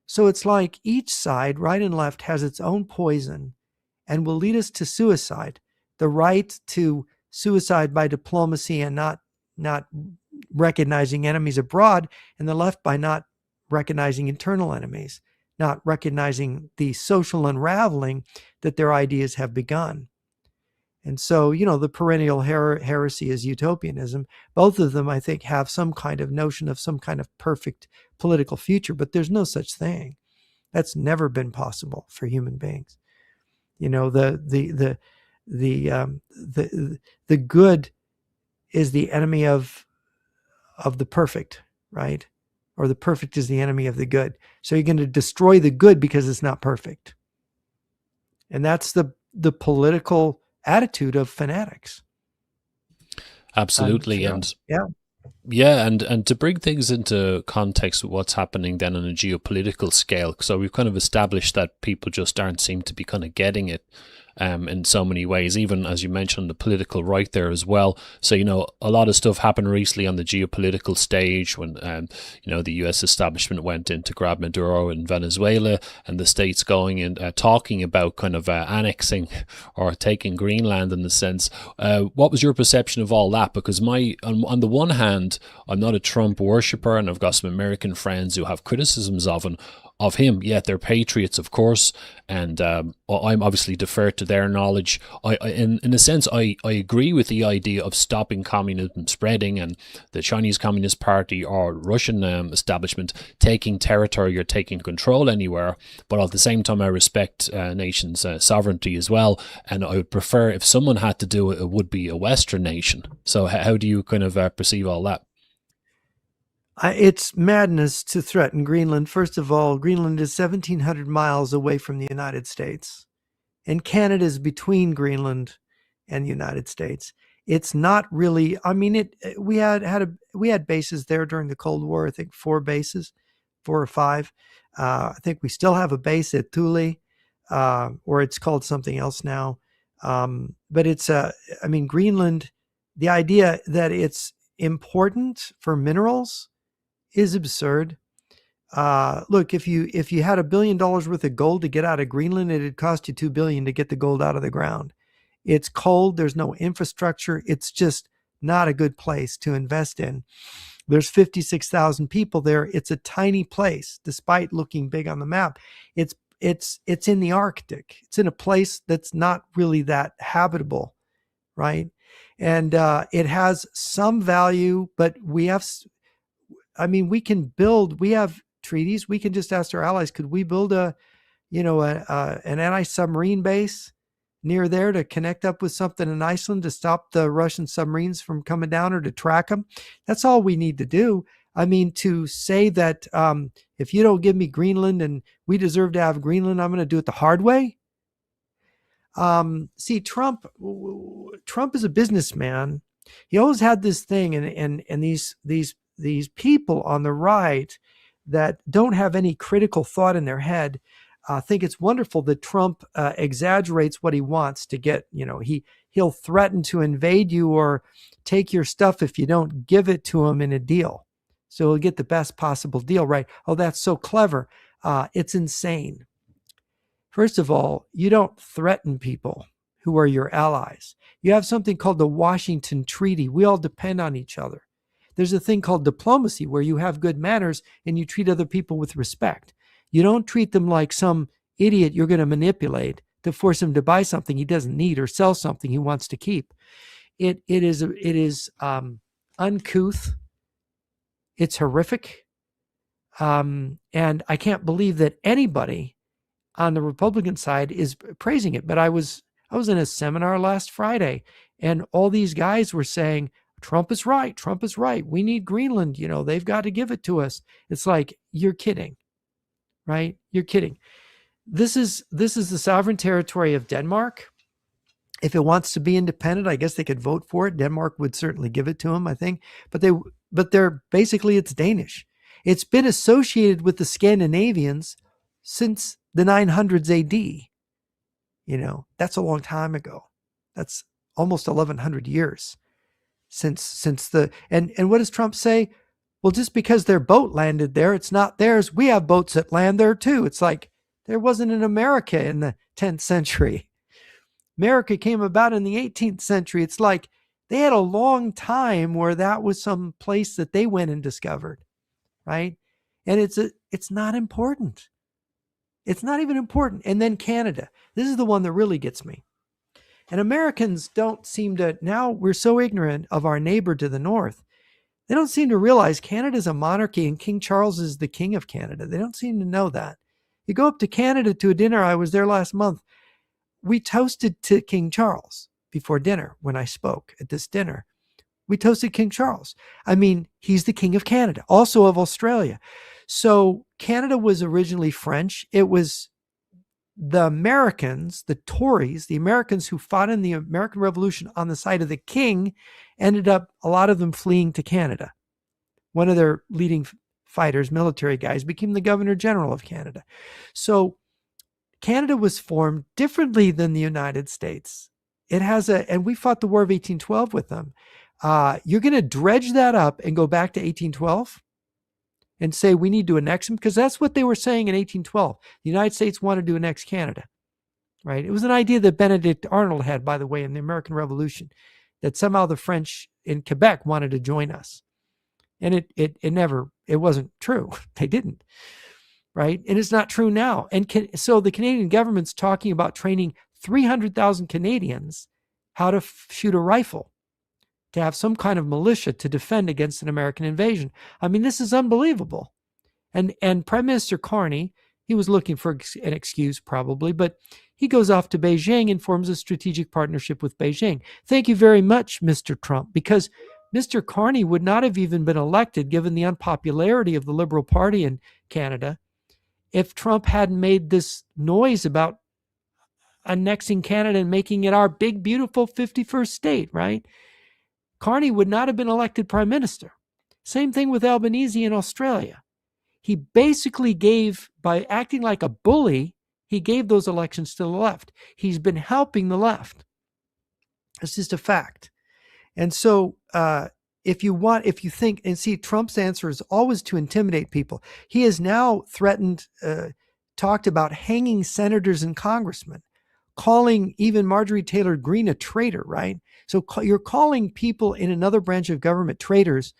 So it's like each side, right and left, has its own poison and will lead us to suicide. The right to suicide by diplomacy and not recognizing enemies abroad, and the left by not recognizing internal enemies, not recognizing the social unraveling that their ideas have begun. And so, you know, the perennial heresy is utopianism. Both of them, I think, have some kind of notion of some kind of perfect political future, but there's no such thing. That's never been possible for human beings. You know, the good is the enemy of the perfect, right? Or the perfect is the enemy of the good. So you're going to destroy the good because it's not perfect. And that's the political attitude of fanatics. Absolutely. And yeah, Yeah, and to bring things into context with what's happening then on a geopolitical scale, so we've kind of established that people just aren't seem to be kind of getting it in so many ways, even as you mentioned, the political right there as well. So, a lot of stuff happened recently on the geopolitical stage when, the US establishment went in to grab Maduro in Venezuela, and the states going and talking about kind of annexing or taking Greenland in the sense. What was your perception of all that? Because on the one hand, I'm not a Trump worshipper, and I've got some American friends who have criticisms of him, yet they're patriots, of course, and I'm obviously defer to their knowledge. In a sense, I agree with the idea of stopping communism spreading and the Chinese Communist Party or Russian establishment taking territory or taking control anywhere. But at the same time, I respect nations' sovereignty as well, and I would prefer if someone had to do it, it would be a Western nation. So how do you kind of perceive all that? It's madness to threaten Greenland. First of all, Greenland is 1,700 miles away from the United States, and Canada is between Greenland and the United States. It's not really. I mean, we had bases there during the Cold War. I think 4 bases, 4 or 5. I think we still have a base at Thule, or it's called something else now. But it's Greenland. The idea that it's important for minerals is absurd. Look, if you had $1 billion worth of gold to get out of Greenland, it'd cost you $2 billion to get the gold out of the ground. It's cold. There's no infrastructure. It's just not a good place to invest in. There's 56,000 people there. It's a tiny place, despite looking big on the map. It's in the Arctic. It's in a place that's not really that habitable, right? And it has some value, but we have treaties. We can just ask our allies, could we build an anti-submarine base near there to connect up with something in Iceland to stop the Russian submarines from coming down or to track them? That's all we need to do. I mean, to say that if you don't give me Greenland and we deserve to have Greenland, I'm going to do it the hard way. See, Trump is a businessman. He always had this thing, and these people on the right that don't have any critical thought in their head think it's wonderful that Trump exaggerates what he wants to get. He'll threaten to invade you or take your stuff if you don't give it to him in a deal. So he'll get the best possible deal, right? Oh, that's so clever. It's insane. First of all, you don't threaten people who are your allies. You have something called the Washington Treaty. We all depend on each other. There's a thing called diplomacy where you have good manners and you treat other people with respect. You don't treat them like some idiot you're going to manipulate to force him to buy something he doesn't need or sell something he wants to keep. It is uncouth. It's horrific. And I can't believe that anybody on the Republican side is praising it. But I was in a seminar last Friday, and all these guys were saying, Trump is right. Trump is right. We need Greenland. They've got to give it to us. It's like, you're kidding, right? You're kidding. This is the sovereign territory of Denmark. If it wants to be independent, I guess they could vote for it. Denmark would certainly give it to them, I think. But they're basically, it's Danish. It's been associated with the Scandinavians since the 900s AD. That's a long time ago. That's almost 1,100 years since and what does Trump say? Well, just because their boat landed there, it's not theirs. We have boats that land there too. It's like there wasn't an America in the 10th century. America came about in the 18th century. It's like they had a long time where that was some place that they went and discovered, right? And it's not important. It's not even important. And then Canada. This is the one that really gets me. And Americans don't seem to, now we're so ignorant of our neighbor to the north. They don't seem to realize Canada's a monarchy and King Charles is the king of Canada. They don't seem to know that. You go up to Canada to a dinner. I was there last month. We toasted to King Charles before dinner when I spoke at this dinner. We toasted King Charles. I mean, he's the king of Canada, also of Australia. So Canada was originally French. It was the Americans, the Tories, the Americans who fought in the American Revolution on the side of the king, ended up, a lot of them fleeing to Canada. one of their leading fighters, military guys, became the Governor General of Canada. So Canada was formed differently than the United States. It has and we fought the War of 1812 with them. You're going to dredge that up and go back to 1812 and say we need to annex them? Because that's what they were saying in 1812. The United States wanted to annex Canada, right? It was an idea that Benedict Arnold had, by the way, in the American Revolution, that somehow the French in Quebec wanted to join us. And it wasn't true. They didn't, right? And it's not true now. And so the Canadian government's talking about training 300,000 Canadians how to shoot a rifle, to have some kind of militia to defend against an American invasion. I mean, this is unbelievable. And Prime Minister Carney, he was looking for an excuse probably, but he goes off to Beijing and forms a strategic partnership with Beijing. Thank you very much, Mr. Trump, because Mr. Carney would not have even been elected, given the unpopularity of the Liberal Party in Canada, if Trump hadn't made this noise about annexing Canada and making it our big, beautiful 51st state, right? Carney would not have been elected prime minister. Same thing with Albanese in Australia. He basically gave, by acting like a bully, he gave those elections to the left. He's been helping the left. It's just a fact. And so if you think, and see, Trump's answer is always to intimidate people. He has now threatened, talked about hanging senators and congressmen, calling even Marjorie Taylor Greene a traitor, right? So you're calling people in another branch of government traitors.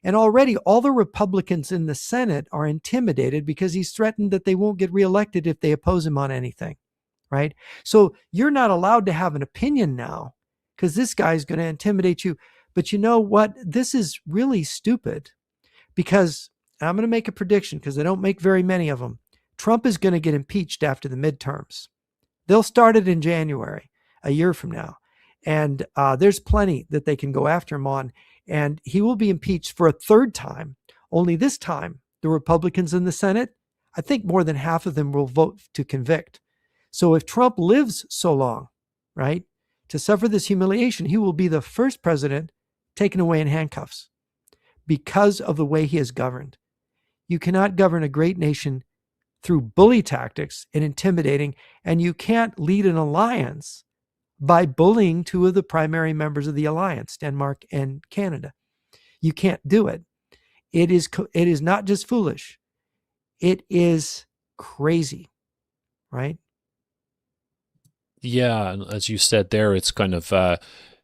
And already all the Republicans in the Senate are intimidated because he's threatened that they won't get reelected if they oppose him on anything, right? So you're not allowed to have an opinion now because this guy's going to intimidate you. But you know what? This is really stupid because I'm going to make a prediction because they don't make very many of them. Trump is going to get impeached after the midterms. They'll start it in January, a year from now. And there's plenty that they can go after him on. And he will be impeached for a third time. Only this time, the Republicans in the Senate, I think more than half of them will vote to convict. So if Trump lives so long, right, to suffer this humiliation, he will be the first president taken away in handcuffs because of the way he has governed. You cannot govern a great nation through bully tactics and intimidating, and you can't lead an alliance by bullying two of the primary members of the alliance, Denmark and Canada. You can't do it. It is not just foolish. It is crazy, right? Yeah, and as you said there, it's kind of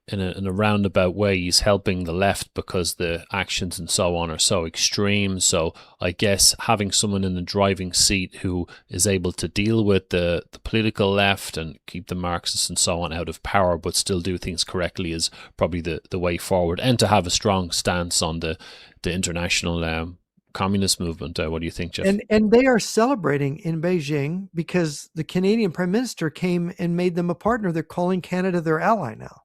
in a roundabout way, he's helping the left because the actions and so on are so extreme. So I guess having someone in the driving seat who is able to deal with the political left and keep the Marxists and so on out of power, but still do things correctly is probably the way forward. And to have a strong stance on the international communist movement. What do you think, Jeff? And they are celebrating in Beijing because the Canadian Prime Minister came and made them a partner. They're calling Canada their ally now.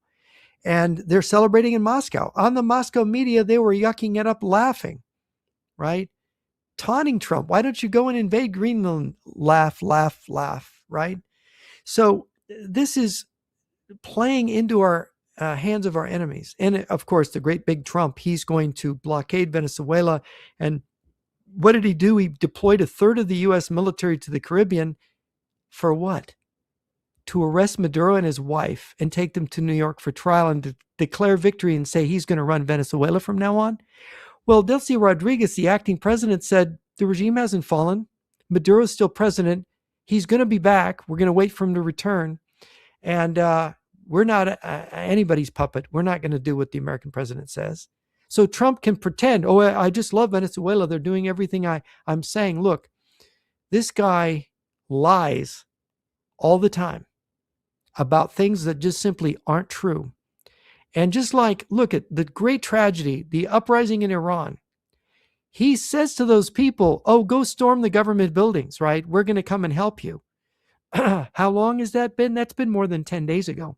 And they're celebrating in Moscow. On the Moscow media, they were yucking it up, laughing, right? Taunting Trump. Why don't you go and invade Greenland? Laugh, laugh, laugh, right? So this is playing into our hands of our enemies. And of course, the great big Trump, he's going to blockade Venezuela. And what did he do? He deployed a third of the U.S. military to the Caribbean. For what? To arrest Maduro and his wife and take them to New York for trial and declare victory and say he's going to run Venezuela from now on? Well, Delcy Rodriguez, the acting president, said the regime hasn't fallen. Maduro is still president. He's going to be back. We're going to wait for him to return. And we're not anybody's puppet. We're not going to do what the American president says. So Trump can pretend, oh, I just love Venezuela. They're doing everything I'm saying. Look, this guy lies all the time about things that just simply aren't true. And just like, look at the great tragedy, the uprising in Iran. He says to those people, oh, go storm the government buildings, right? We're going to come and help you. How long has that been? That's been more than 10 days ago.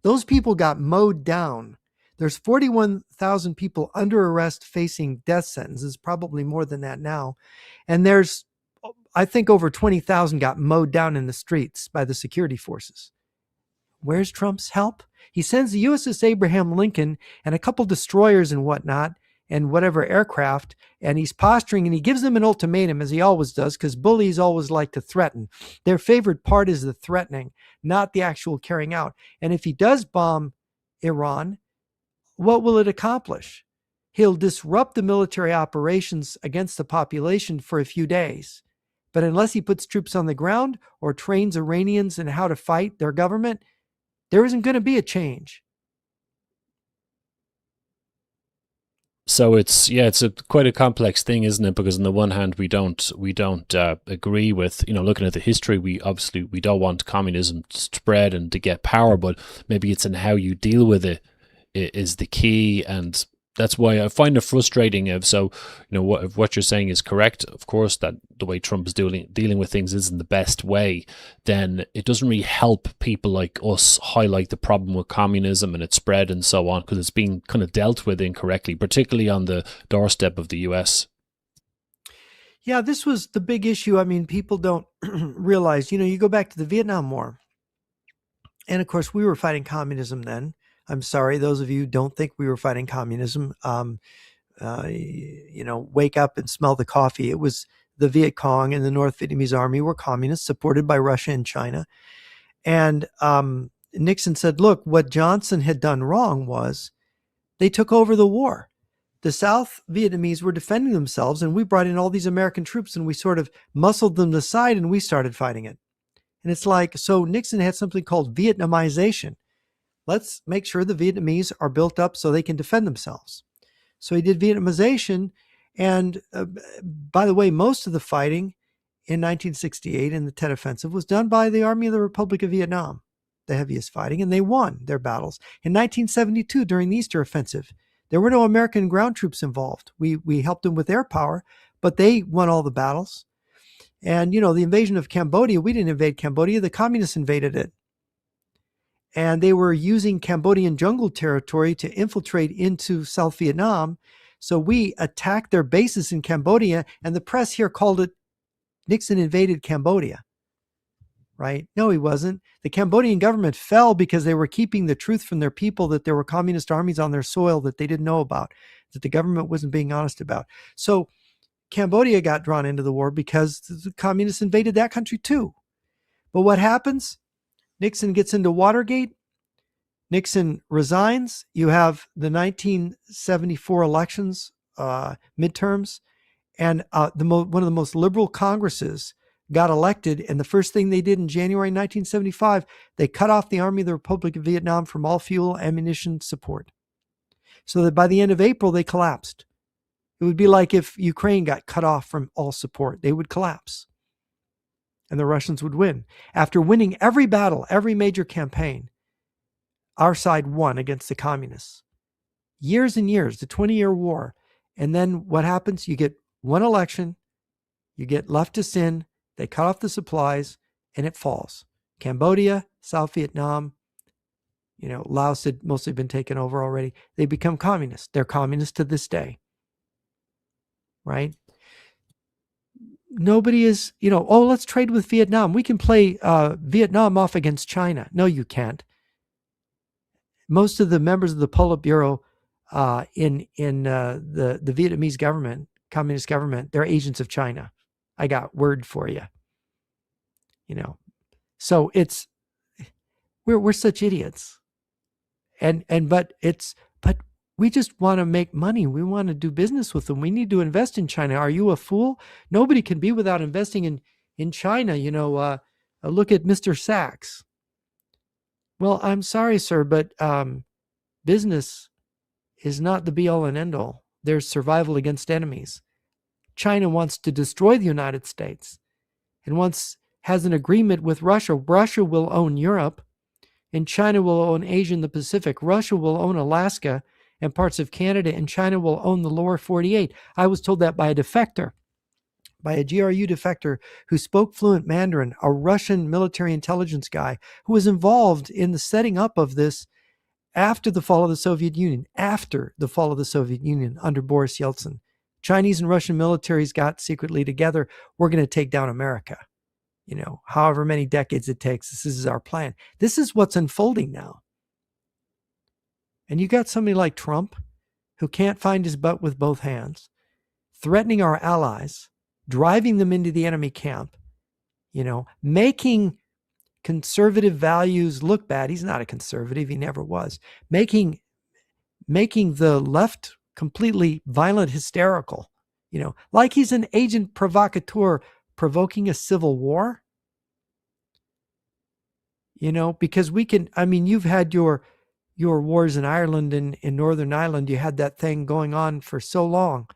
Those people got mowed down. There's 41,000 people under arrest facing death sentences, probably more than that now. And there's, I think, over 20,000 got mowed down in the streets by the security forces. Where's Trump's help? He sends the U.S.S. Abraham Lincoln and a couple destroyers and whatnot, and whatever aircraft, and he's posturing, and he gives them an ultimatum, as he always does, because bullies always like to threaten. Their favorite part is the threatening, not the actual carrying out. And if he does bomb Iran, what will it accomplish? He'll disrupt the military operations against the population for a few days. But unless he puts troops on the ground or trains Iranians in how to fight their government, there isn't going to be a change. So it's quite a complex thing, isn't it? Because on the one hand, we don't agree with, looking at the history, we don't want communism to spread and to get power, but maybe it's in how you deal with it is the key. And that's why I find it frustrating. If what you're saying is correct, of course, that the way Trump is dealing with things isn't the best way, then it doesn't really help people like us highlight the problem with communism and its spread and so on, because it's being kind of dealt with incorrectly, particularly on the doorstep of the US. Yeah, this was the big issue. I mean, people don't realize, you go back to the Vietnam War. And of course, we were fighting communism then. I'm sorry, those of you who don't think we were fighting communism, wake up and smell the coffee. It was the Viet Cong and the North Vietnamese army were communists supported by Russia and China. And Nixon said, look, what Johnson had done wrong was they took over the war. The South Vietnamese were defending themselves, and we brought in all these American troops, and we sort of muscled them aside, and we started fighting it. And it's like, so Nixon had something called Vietnamization. Let's make sure the Vietnamese are built up so they can defend themselves. So he did Vietnamization. And by the way, most of the fighting in 1968 in the Tet Offensive was done by the Army of the Republic of Vietnam, the heaviest fighting, and they won their battles. In 1972, during the Easter Offensive, there were no American ground troops involved. We helped them with air power, but they won all the battles. And, the invasion of Cambodia, we didn't invade Cambodia. The communists invaded it. And they were using Cambodian jungle territory to infiltrate into South Vietnam. So we attacked their bases in Cambodia, and the press here called it Nixon invaded Cambodia. Right? No, he wasn't. The Cambodian government fell because they were keeping the truth from their people that there were communist armies on their soil that they didn't know about, that the government wasn't being honest about. So Cambodia got drawn into the war because the communists invaded that country too. But what happens? Nixon gets into Watergate. Nixon resigns. You have the 1974 elections, midterms, and one of the most liberal Congresses got elected. And the first thing they did in January 1975, they cut off the Army of the Republic of Vietnam from all fuel, ammunition support. So that by the end of April, they collapsed. It would be like if Ukraine got cut off from all support. They would collapse. And the Russians would win. After winning every battle, every major campaign, our side won against the communists. Years and years, the 20-year war. And then what happens? You get one election, you get leftists in, they cut off the supplies, and it falls. Cambodia, South Vietnam, Laos had mostly been taken over already. They become communists. They're communists to this day. Right? Nobody is, let's trade with Vietnam. We can play Vietnam off against China. No, you can't. Most of the members of the Politburo in the Vietnamese government, communist government, they're agents of China. I got word for you. So we're such idiots. But we just want to make money. We want to do business with them. We need to invest in China. Are you a fool? Nobody can be without investing in China. Look at Mr. Sachs. Well, I'm sorry, sir, but business is not the be-all and end-all. There's survival against enemies. China wants to destroy the United States and has an agreement with Russia. Russia will own Europe, and China will own Asia and the Pacific. Russia will own Alaska and parts of Canada, and China will own the lower 48. I was told that by a defector, by a GRU defector who spoke fluent Mandarin, a Russian military intelligence guy who was involved in the setting up of this after the fall of the Soviet Union, under Boris Yeltsin. Chinese and Russian militaries got secretly together. We're going to take down America. However many decades it takes, this is our plan. This is what's unfolding now. And you got somebody like Trump who can't find his butt with both hands, threatening our allies, driving them into the enemy camp, making conservative values look bad. He's not a conservative. He never was. Making the left completely violent, hysterical, like he's an agent provocateur provoking a civil war. Because you've had your wars in Ireland and in Northern Ireland. You had that thing going on for so long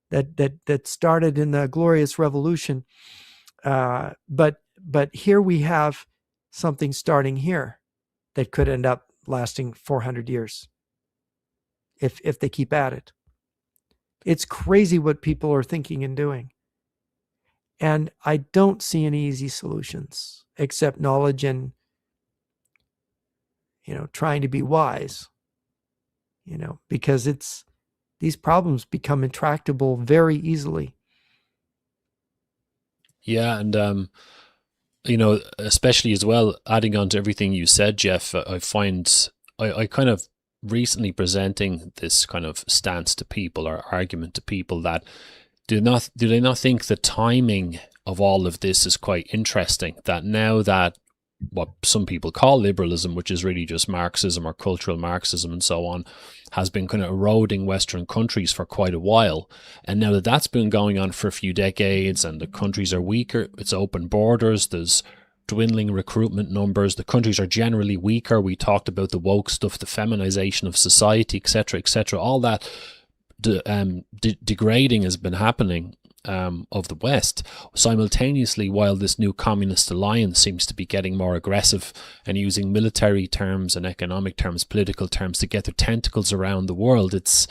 that started in the Glorious Revolution. But here we have something starting here that could end up lasting 400 years if they keep at it. It's crazy what people are thinking and doing. And I don't see any easy solutions except knowledge and, trying to be wise, because these problems become intractable very easily. Yeah, and especially as well, adding on to everything you said, Jeff, I find I kind of recently presenting this kind of stance to people or argument to people that do they not think the timing of all of this is quite interesting, that now that what some people call liberalism, which is really just Marxism or cultural Marxism and so on, has been kind of eroding Western countries for quite a while. And now that that's been going on for a few decades and the countries are weaker, it's open borders, there's dwindling recruitment numbers, the countries are generally weaker. We talked about the woke stuff, the feminization of society, etc., all that degrading has been happening of the West, simultaneously while this new communist alliance seems to be getting more aggressive and using military terms and economic terms, political terms to get their tentacles around the world. It's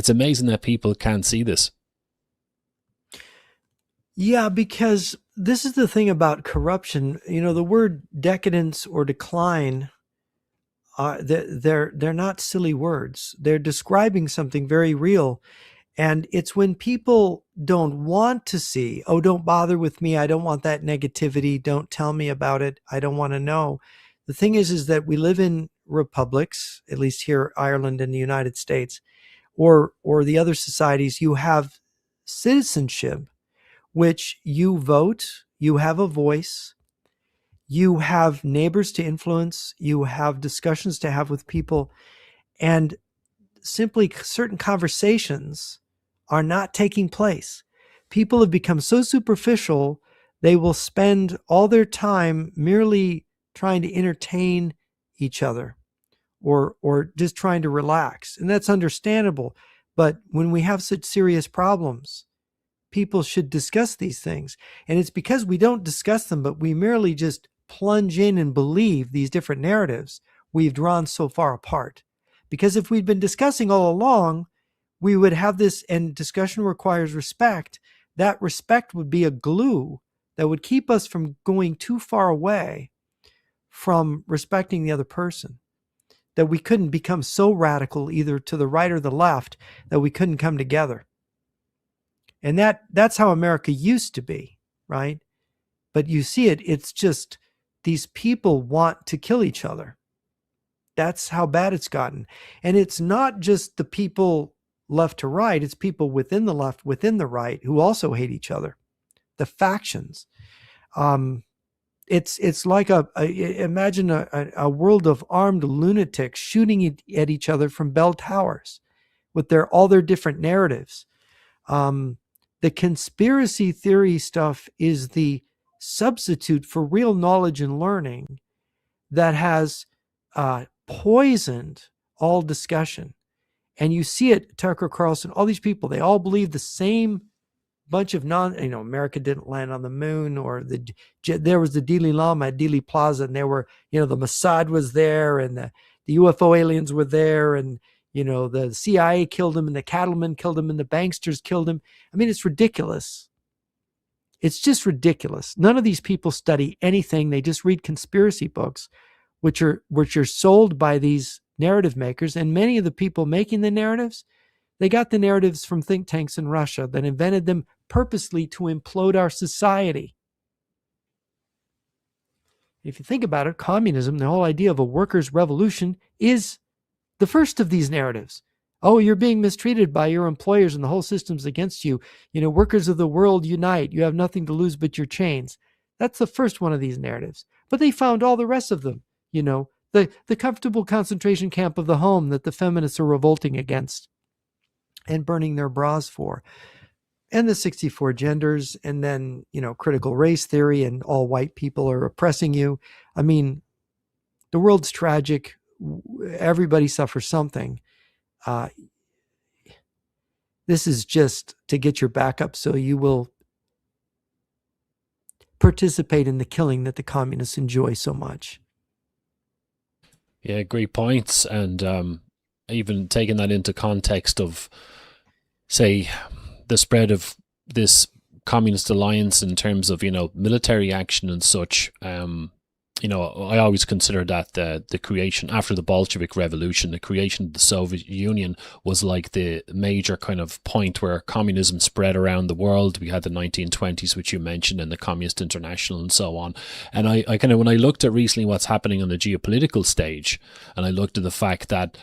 amazing that people can't see this. Yeah, because this is the thing about corruption. The word decadence or decline, they're not silly words. They're describing something very real. And it's when people don't want to see, oh, don't bother with me. I don't want that negativity. Don't tell me about it. I don't want to know. The thing is that we live in republics, at least here, Ireland and the United States, or the other societies. You have citizenship, which you vote, you have a voice, you have neighbors to influence, you have discussions to have with people, and simply certain conversations are not taking place. People have become so superficial, they will spend all their time merely trying to entertain each other or just trying to relax. And that's understandable. But when we have such serious problems, people should discuss these things. And it's because we don't discuss them, but we merely just plunge in and believe these different narratives, we've drawn so far apart. Because if we'd been discussing all along, we would have this, and discussion requires respect. That respect would be a glue that would keep us from going too far away from respecting the other person, that we couldn't become so radical either to the right or the left that we couldn't come together. And that's how America used to be, right? But you see it's just these people want to kill each other. That's how bad it's gotten. And it's not just the people left to right, it's people within the left, within the right, who also hate each other. The factions. It's like imagine a world of armed lunatics shooting at each other from bell towers with all their different narratives. The conspiracy theory stuff is the substitute for real knowledge and learning that has poisoned all discussion. And you see it, Tucker Carlson, all these people, they all believe the same bunch of America didn't land on the moon, or there was the Dealey Lama at Dealey Plaza, and there were, the Mossad was there, and the UFO aliens were there, and, the CIA killed him, and the cattlemen killed him, and the banksters killed him. I mean, it's ridiculous. It's just ridiculous. None of these people study anything. They just read conspiracy books, which are sold by these narrative makers. And many of the people making the narratives, they got the narratives from think tanks in Russia that invented them purposely to implode our society. If you think about it, communism, the whole idea of a workers' revolution, is the first of these narratives. Oh, you're being mistreated by your employers and the whole system's against you. Workers of the world unite. You have nothing to lose but your chains. That's the first one of these narratives. But they found all the rest of them. The comfortable concentration camp of the home that the feminists are revolting against and burning their bras for. And the 64 genders, and then, critical race theory, and all white people are oppressing you. I mean, the world's tragic. Everybody suffers something. This is just to get your back up so you will participate in the killing that the communists enjoy so much. Yeah, great points. And even taking that into context of, say, the spread of this communist alliance in terms of, military action and such, I always consider that the creation after the Bolshevik Revolution, the creation of the Soviet Union was like the major kind of point where communism spread around the world. We had the 1920s, which you mentioned, and the Communist International and so on. And I kind of, when I looked at recently what's happening on the geopolitical stage, and I looked at the fact that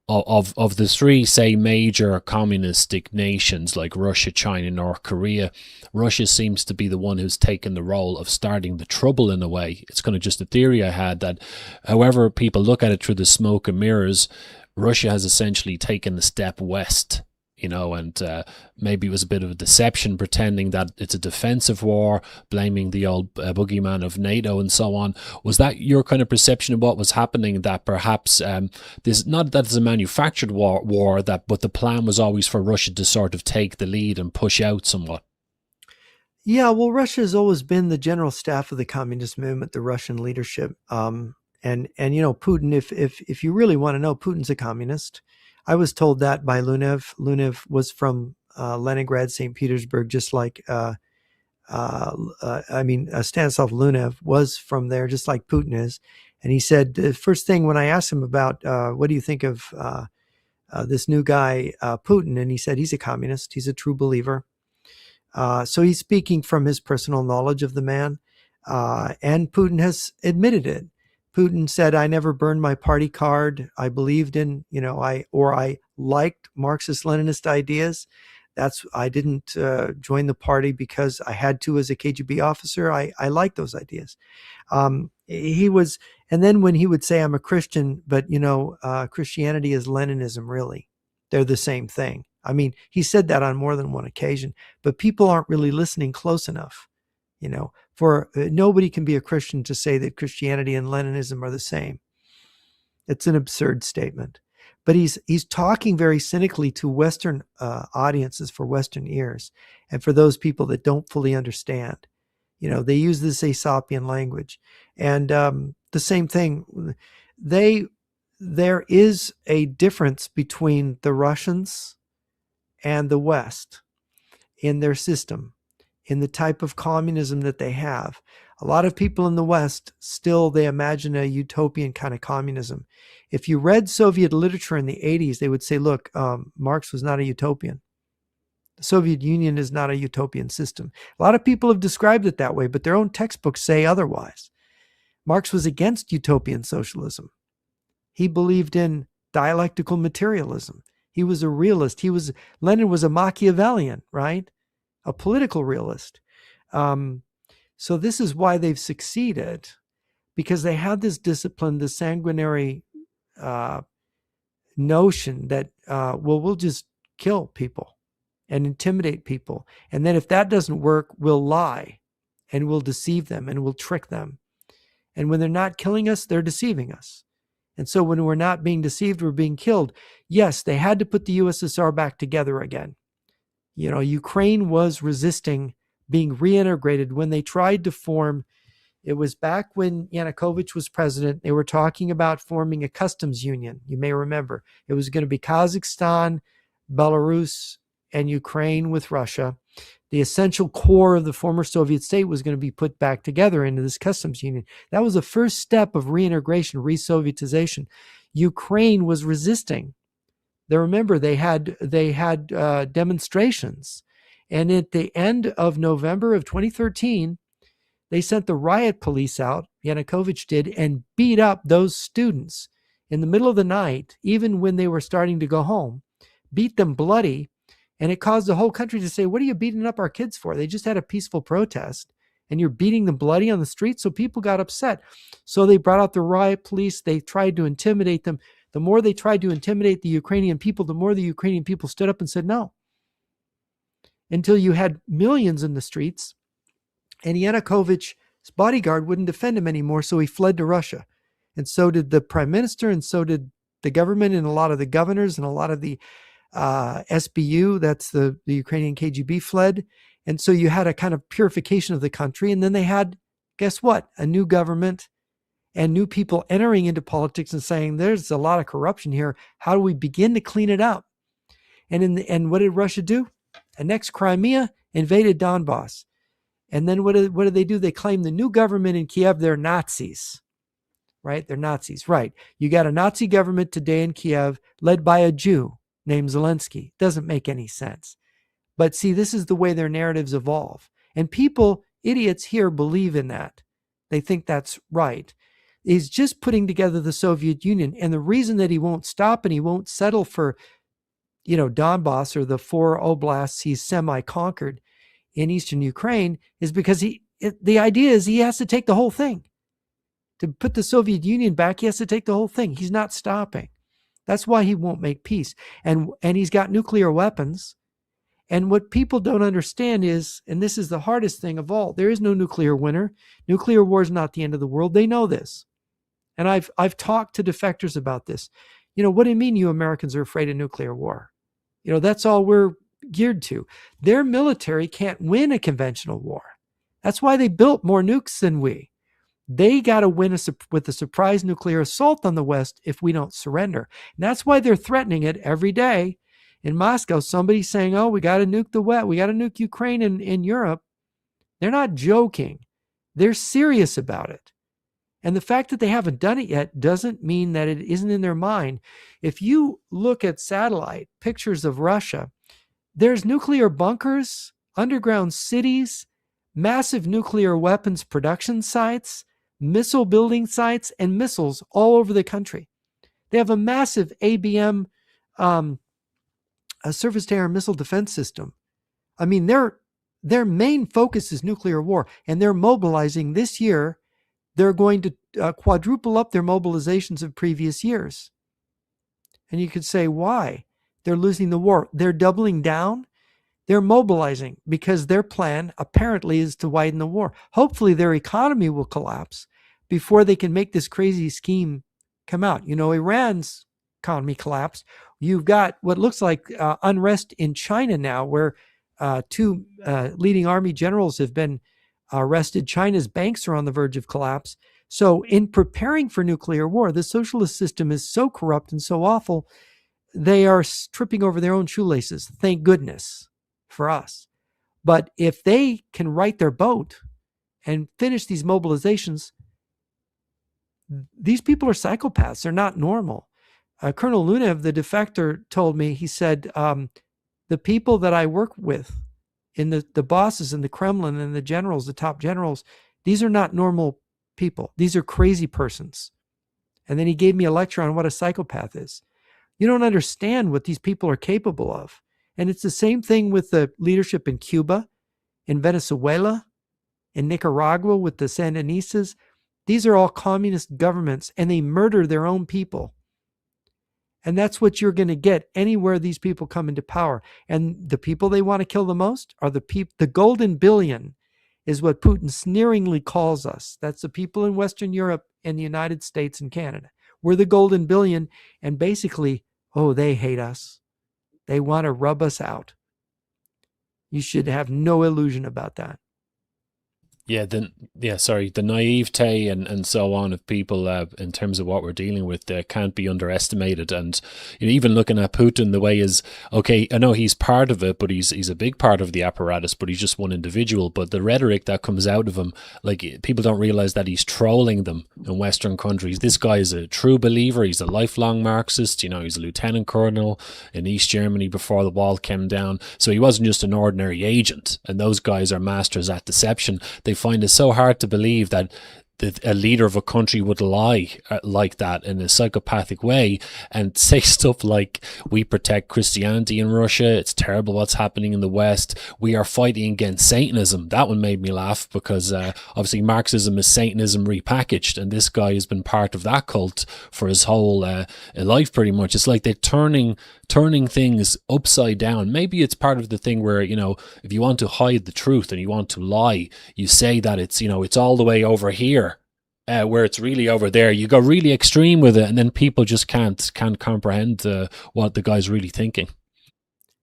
of the three, say, major communistic nations like Russia, China, North Korea, Russia seems to be the one who's taken the role of starting the trouble in a way. It's kind of just a theory I had that however people look at it through the smoke and mirrors, Russia has essentially taken the step west, and maybe it was a bit of a deception, pretending that it's a defensive war, blaming the old boogeyman of NATO and so on. Was that your kind of perception of what was happening, that perhaps this, not that it's a manufactured war that, but the plan was always for Russia to sort of take the lead and push out somewhat? Yeah, well, Russia has always been the general staff of the communist movement, the Russian leadership. And Putin, if you really want to know, Putin's a communist. I was told that by Lunev. Lunev was from Leningrad, St. Petersburg, just like, Stanislav Lunev was from there, just like Putin is. And he said, the first thing when I asked him about, what do you think of this new guy, Putin? And he said, he's a communist. He's a true believer. So he's speaking from his personal knowledge of the man. And Putin has admitted it. Putin said, I never burned my party card. I believed in, I liked Marxist-Leninist ideas. I didn't join the party because I had to as a KGB officer. I liked those ideas. And then when he would say, I'm a Christian, but Christianity is Leninism, really. They're the same thing. I mean, he said that on more than one occasion, but people aren't really listening close enough. For nobody can be a Christian to say that Christianity and Leninism are the same. It's an absurd statement. But he's talking very cynically to Western audiences, for Western ears, and for those people that don't fully understand. They use this Aesopian language. And the same thing, there is a difference between the Russians and the West in their system, in the type of communism that they have. A lot of people in the West still, they imagine a utopian kind of communism. If you read Soviet literature in the 80s, they would say, look, Marx was not a utopian. The Soviet Union is not a utopian system. A lot of people have described it that way, but their own textbooks say otherwise. Marx was against utopian socialism. He believed in dialectical materialism. He was a realist. Lenin was a Machiavellian, right? A political realist. So this is why they've succeeded, because they had this discipline, this sanguinary notion that, we'll just kill people and intimidate people. And then if that doesn't work, we'll lie and we'll deceive them and we'll trick them. And when they're not killing us, they're deceiving us. And so when we're not being deceived, we're being killed. Yes, they had to put the U.S.S.R. back together again. Ukraine was resisting being reintegrated when they tried to form. It was back when Yanukovych was president. They were talking about forming a customs union. You may remember. It was going to be Kazakhstan, Belarus, and Ukraine with Russia. The essential core of the former Soviet state was going to be put back together into this customs union. That was the first step of reintegration, re-Sovietization. Ukraine was resisting. Remember, they had demonstrations. And at the end of November of 2013, they sent the riot police out, Yanukovych did, and beat up those students in the middle of the night, even when they were starting to go home. beat them bloody. And it caused the whole country to say, what are you beating up our kids for? They just had a peaceful protest and you're beating them bloody on the street. So people got upset. So they brought out the riot police. They tried to intimidate them. The more they tried to intimidate the Ukrainian people, the more the Ukrainian people stood up and said no. Until you had millions in the streets, and Yanukovych's bodyguard wouldn't defend him anymore, so he fled to Russia. And so did the prime minister, and so did the government, and a lot of the governors, and a lot of the SBU, that's the Ukrainian KGB, fled. And so you had a kind of purification of the country. And then they had, guess what? A new government and new people entering into politics and saying, there's a lot of corruption here. How do we begin to clean it up? And what did Russia do? Annexed Crimea, invaded Donbass. And then what did they do? They claimed the new government in Kiev, they're Nazis, right? They're Nazis, right? You got a Nazi government today in Kiev led by a Jew named Zelensky. Doesn't make any sense. But see, this is the way their narratives evolve. And people, idiots here, believe in that. They think that's right. He's just putting together the Soviet Union. And the reason that he won't stop and he won't settle for, Donbass or the 4 oblasts he's semi-conquered in eastern Ukraine is because the idea is he has to take the whole thing. To put the Soviet Union back, he has to take the whole thing. He's not stopping. That's why he won't make peace. And he's got nuclear weapons. And what people don't understand is, and this is the hardest thing of all, there is no nuclear winter. Nuclear war is not the end of the world. They know this. And I've talked to defectors about this. What do you mean you Americans are afraid of nuclear war? That's all we're geared to. Their military can't win a conventional war. That's why they built more nukes than we. They got to win with a surprise nuclear assault on the West if we don't surrender. And that's why they're threatening it every day. In Moscow, somebody's saying, we got to nuke the West. We got to nuke Ukraine in Europe. They're not joking. They're serious about it. And the fact that they haven't done it yet doesn't mean that it isn't in their mind. If you look at satellite pictures of Russia, there's nuclear bunkers, underground cities, massive nuclear weapons production sites, missile building sites, and missiles all over the country. They have a massive ABM, a surface-to-air missile defense system. I mean, their main focus is nuclear war, and they're mobilizing this year. They're going to quadruple up their mobilizations of previous years. And you could say, why? They're losing the war. They're doubling down. They're mobilizing because their plan apparently is to widen the war. Hopefully their economy will collapse before they can make this crazy scheme come out. Iran's economy collapsed. You've got what looks like unrest in China now, where 2 leading army generals have been arrested. China's banks are on the verge of collapse. So in preparing for nuclear war, the socialist system is so corrupt and so awful, they are tripping over their own shoelaces. Thank goodness for us. But if they can right their boat and finish these mobilizations, these people are psychopaths. They're not normal. Colonel Lunev, the defector, told me, he said, the people that I work with, in the bosses in the Kremlin and the generals, the top generals, these are not normal people. These are crazy persons. And then he gave me a lecture on what a psychopath is. You don't understand what these people are capable of. And it's the same thing with the leadership in Cuba, in Venezuela, in Nicaragua with the Sandinistas. These are all communist governments, and they murder their own people. And that's what you're going to get anywhere these people come into power. And the people they want to kill the most are the golden billion is what Putin sneeringly calls us. That's the people in Western Europe and the United States and Canada. We're the golden billion. And basically, they hate us. They want to rub us out. You should have no illusion about that. The naivete and so on of people in terms of what we're dealing with can't be underestimated. And even looking at Putin, the way is, okay, I know he's part of it, but he's a big part of the apparatus, but he's just one individual. But the rhetoric that comes out of him, like, people don't realize that he's trolling them in Western countries. This guy is a true believer. He's a lifelong Marxist. He's a lieutenant colonel in East Germany before the wall came down. So he wasn't just an ordinary agent. And those guys are masters at deception. They find it so hard to believe that a leader of a country would lie like that in a psychopathic way and say stuff like, we protect Christianity in Russia, it's terrible what's happening in the West, we are fighting against Satanism. That one made me laugh because obviously Marxism is Satanism repackaged, and this guy has been part of that cult for his whole life pretty much. It's like they're turning things upside down. Maybe it's part of the thing where, if you want to hide the truth and you want to lie, you say that it's all the way over here, where it's really over there. You go really extreme with it, and then people just can't comprehend what the guy's really thinking.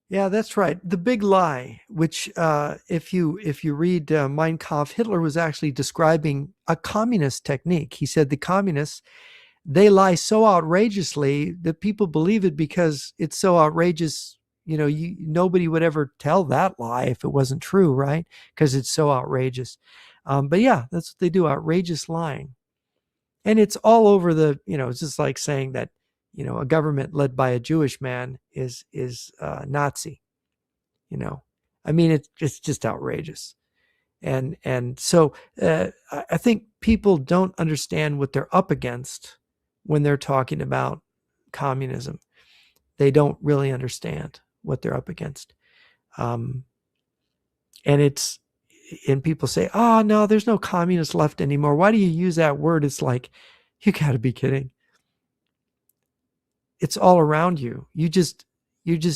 Yeah, that's right. The big lie, which if you read Mein Kampf, Hitler was actually describing a communist technique. He said the communists, they lie so outrageously that people believe it because it's so outrageous. Nobody would ever tell that lie if it wasn't true, right? Because it's so outrageous. But yeah, that's what they do, outrageous lying. And it's all over it's just like saying that, a government led by a Jewish man is Nazi, I mean, it's just outrageous. And so I think people don't understand what they're up against when they're talking about communism. They don't really understand what they're up against. And people say, oh, no, there's no communists left anymore. Why do you use that word? It's like, you got to be kidding. It's all around you. You just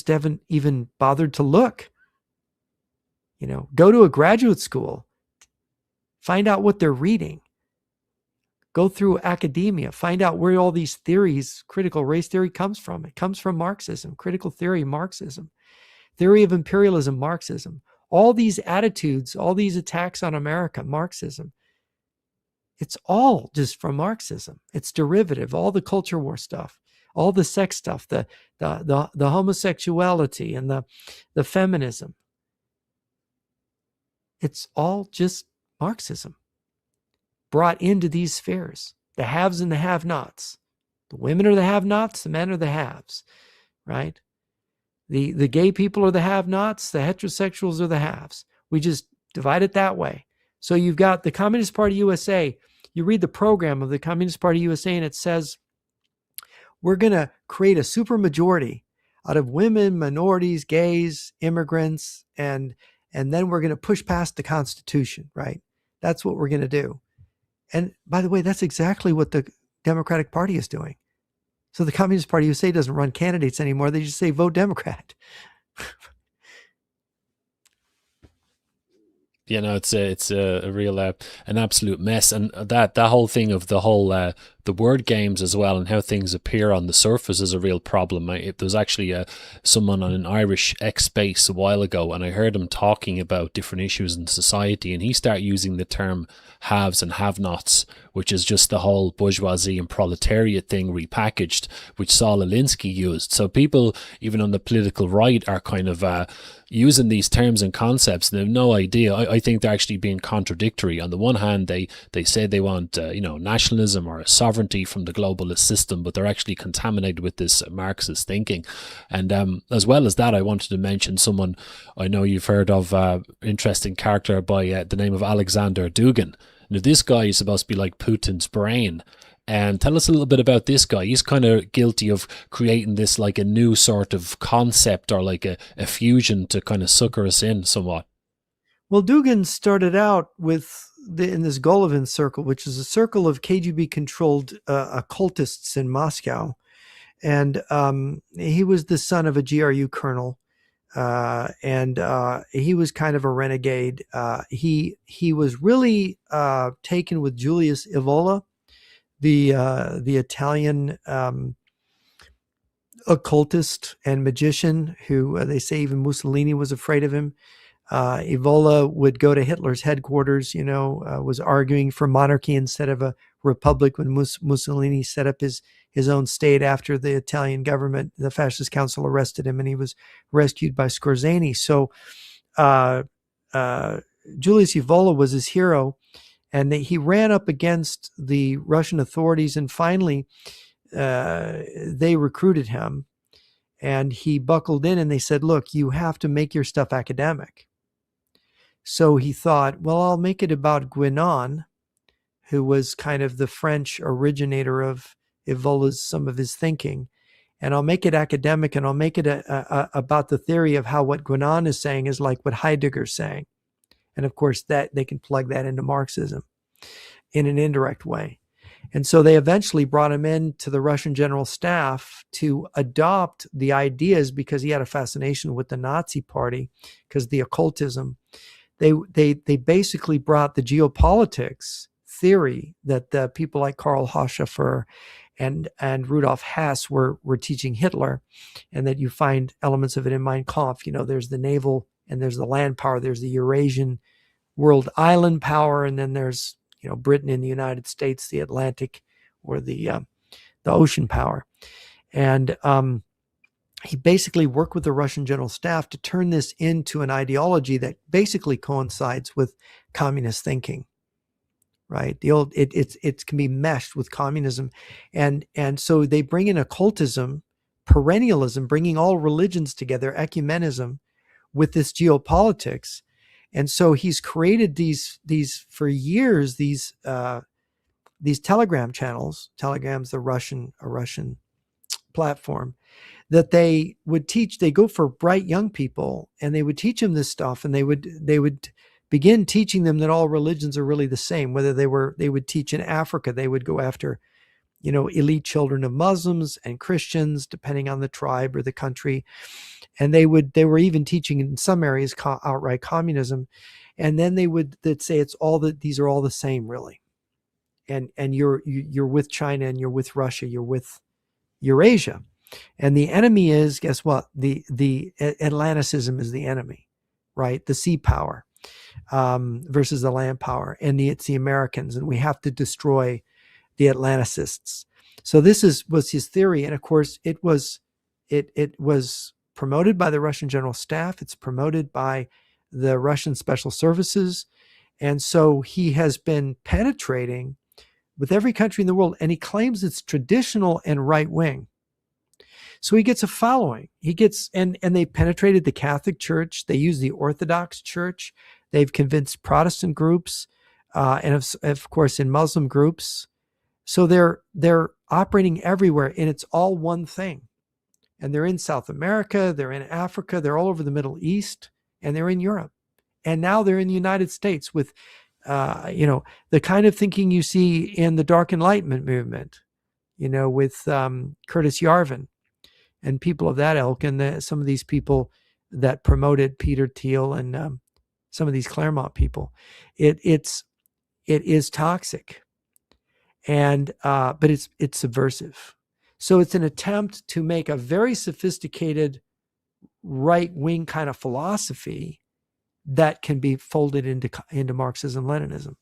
haven't even bothered to look. Go to a graduate school. Find out what they're reading. Go through academia. Find out where all these theories, critical race theory, comes from. It comes from Marxism, critical theory, Marxism, theory of imperialism, Marxism. All these attitudes, all these attacks on America, Marxism. It's all just from Marxism. It's derivative. All the culture war stuff, all the sex stuff, the homosexuality and the feminism. It's all just Marxism brought into these spheres. The haves and the have-nots. The women are the have-nots, the men are the haves, right? The gay people are the have-nots, the heterosexuals are the haves. We just divide it that way. So you've got the Communist Party USA. You read the program of the Communist Party USA and it says, we're going to create a supermajority out of women, minorities, gays, immigrants, and then we're going to push past the Constitution, right? That's what we're going to do. And by the way, that's exactly what the Democratic Party is doing. So the Communist Party USA doesn't run candidates anymore. They just say, vote Democrat. It's a real an absolute mess, and that whole thing of the whole the word games as well, and how things appear on the surface is a real problem. There was actually someone on an Irish X-Space a while ago, and I heard him talking about different issues in society, and he started using the term haves and have-nots, which is just the whole bourgeoisie and proletariat thing repackaged, which Saul Alinsky used. So people, even on the political right, are kind of using these terms and concepts. They have no idea. I think they're actually being contradictory. On the one hand, they say they want nationalism or sovereignty from the globalist system, but they're actually contaminated with this Marxist thinking. And as well as that, I wanted to mention someone I know you've heard of, interesting character by the name of Alexander Dugin. Now, this guy is supposed to be like Putin's brain. And tell us a little bit about this guy. He's kind of guilty of creating this like a new sort of concept or like a fusion to kind of sucker us in somewhat. Well, Dugin started out in this Golovin circle, which is a circle of KGB-controlled occultists in Moscow. And he was the son of a GRU colonel. And he was kind of a renegade. He was really taken with Julius Evola, the Italian occultist and magician who they say even Mussolini was afraid of him. Evola would go to Hitler's headquarters, was arguing for monarchy instead of a republic when Mussolini set up his own state after the Italian government, the Fascist Council, arrested him, and he was rescued by Scorzani. So Julius Evola was his hero, and he ran up against the Russian authorities, and finally they recruited him, and he buckled in, and they said, look, you have to make your stuff academic. So he thought, well, I'll make it about Guinan, who was kind of the French originator of Evola's, some of his thinking. And I'll make it academic, and I'll make it about the theory of how what Guénon is saying is like what Heidegger's saying. And of course, that they can plug that into Marxism in an indirect way. And so they eventually brought him into the Russian General Staff to adopt the ideas, because he had a fascination with the Nazi Party, because the occultism. They basically brought the geopolitics theory that the people like Karl Hochschäfer and Rudolf Hess were teaching Hitler, and that you find elements of it in Mein Kampf. You know, there's the naval and there's the land power, there's the Eurasian world island power, and then there's, you know, Britain and the United States, the Atlantic or the ocean power. And he basically worked with the Russian General Staff to turn this into an ideology that basically coincides with communist thinking. Right, it can be meshed with communism, and so they bring in occultism, perennialism, bringing all religions together, ecumenism, with this geopolitics, and so he's created these for years, these Telegram channels. Telegram's a Russian platform that they would teach. They go for bright young people, and they would teach them this stuff, and they would begin teaching them that all religions are really the same. Whether they would teach in Africa, they would go after, you know, elite children of Muslims and Christians, depending on the tribe or the country. And they were even teaching in some areas outright communism. And then they'd say these are all the same, really. And you're with China, and you're with Russia, you're with Eurasia. And the enemy is, guess what? The Atlanticism is the enemy, right? The sea power. Versus the land power, and it's the Americans, and we have to destroy the Atlanticists. So this was his theory, and of course it was promoted by the Russian General Staff. It's promoted by the Russian Special Services, and so he has been penetrating with every country in the world, and he claims it's traditional and right wing. So he gets a following. And they penetrated the Catholic Church. They use the Orthodox Church. They've convinced Protestant groups, and of course in Muslim groups. So they're operating everywhere, and it's all one thing. And they're in South America, they're in Africa, they're all over the Middle East, and they're in Europe. And now they're in the United States with, the kind of thinking you see in the Dark Enlightenment movement, with Curtis Yarvin and people of that ilk, and some of these people that promoted Peter Thiel and some of these Claremont people. It is toxic, and but it's subversive. So it's an attempt to make a very sophisticated right-wing kind of philosophy that can be folded into Marxism-Leninism.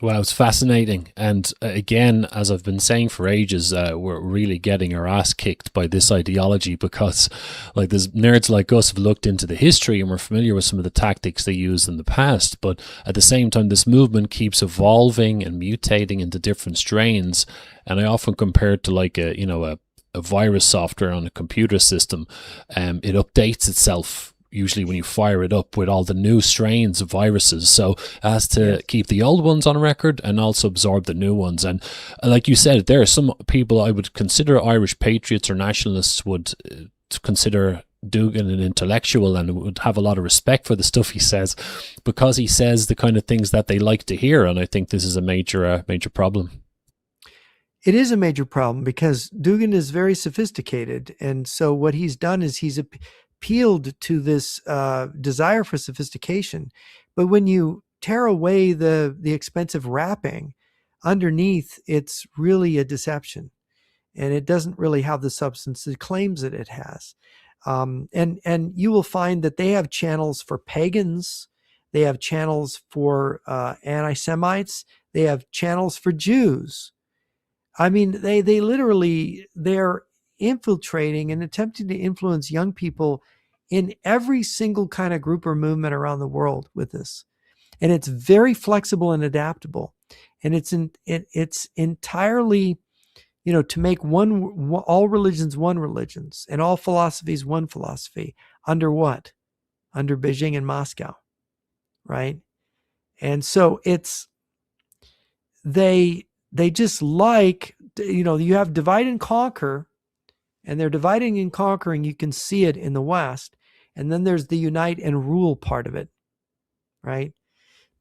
Well, it's fascinating. And again, as I've been saying for ages, we're really getting our ass kicked by this ideology, because there's nerds like us have looked into the history and we're familiar with some of the tactics they used in the past. But at the same time, this movement keeps evolving and mutating into different strains. And I often compare it to a virus software on a computer system. It updates itself usually when you fire it up with all the new strains of viruses. So it has to keep the old ones on record and also absorb the new ones. And like you said, there are some people I would consider Irish patriots or nationalists would consider Dugin an intellectual and would have a lot of respect for the stuff he says, because he says the kind of things that they like to hear. And I think this is a major problem. It is a major problem because Dugin is very sophisticated. And so what he's done is he's appealed to this desire for sophistication. But when you tear away the expensive wrapping, underneath, it's really a deception. And it doesn't really have the substance it claims that it has. And you will find that they have channels for pagans. They have channels for anti-Semites. They have channels for Jews. I mean, they're infiltrating and attempting to influence young people in every single kind of group or movement around the world with this. And it's very flexible and adaptable. And it's entirely, to make all religions one religions and all philosophies one philosophy. Under what? Under Beijing and Moscow, right? And so it's they just like, you have divide and conquer, and they're dividing and conquering. You can see it in the West. And then there's the unite and rule part of it, right?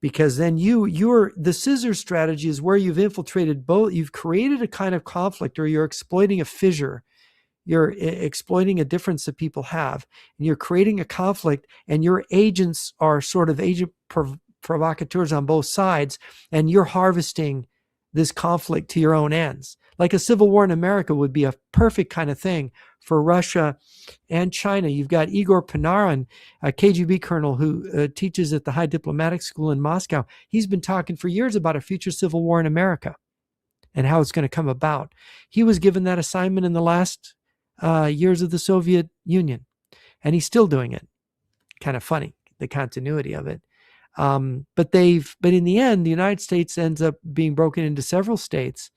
Because then the scissor strategy is where you've infiltrated both. You've created a kind of conflict, or you're exploiting a fissure. You're exploiting a difference that people have, and you're creating a conflict, and your agents are sort of agent provocateurs on both sides, and you're harvesting this conflict to your own ends. Like a civil war in America would be a perfect kind of thing for Russia and China. You've got Igor Panarin, a KGB colonel who teaches at the High Diplomatic School in Moscow. He's been talking for years about a future civil war in America and how it's going to come about. He was given that assignment in the last years of the Soviet Union, and he's still doing it. Kind of funny, the continuity of it. But in the end, the United States ends up being broken into several states,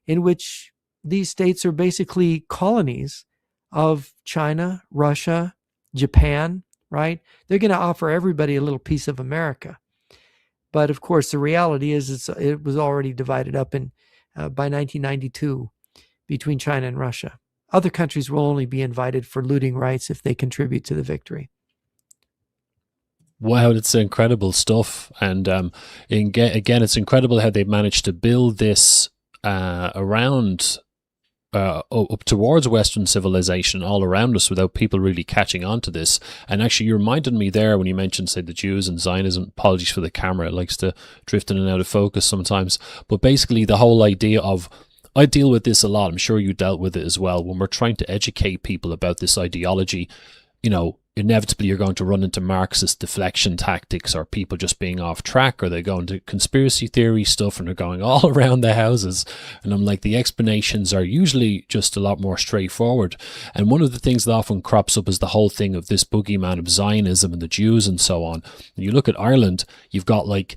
in which these states are basically colonies of China, Russia, Japan, right? They're going to offer everybody a little piece of America. But of course, the reality is it was already divided up by 1992 between China and Russia. Other countries will only be invited for looting rights if they contribute to the victory. Wow, it's incredible stuff. And again, it's incredible how they managed to build this around up towards Western civilization all around us without people really catching on to this. And actually, you reminded me there when you mentioned, say, the Jews and Zionism. Apologies for the camera. It likes to drift in and out of focus sometimes. But basically, the whole idea of, I deal with this a lot. I'm sure you dealt with it as well. When we're trying to educate people about this ideology, inevitably you're going to run into Marxist deflection tactics, or people just being off track, or they go into conspiracy theory stuff and they're going all around the houses. And I'm like, the explanations are usually just a lot more straightforward. And one of the things that often crops up is the whole thing of this boogeyman of Zionism and the Jews and so on. And you look at Ireland, you've got like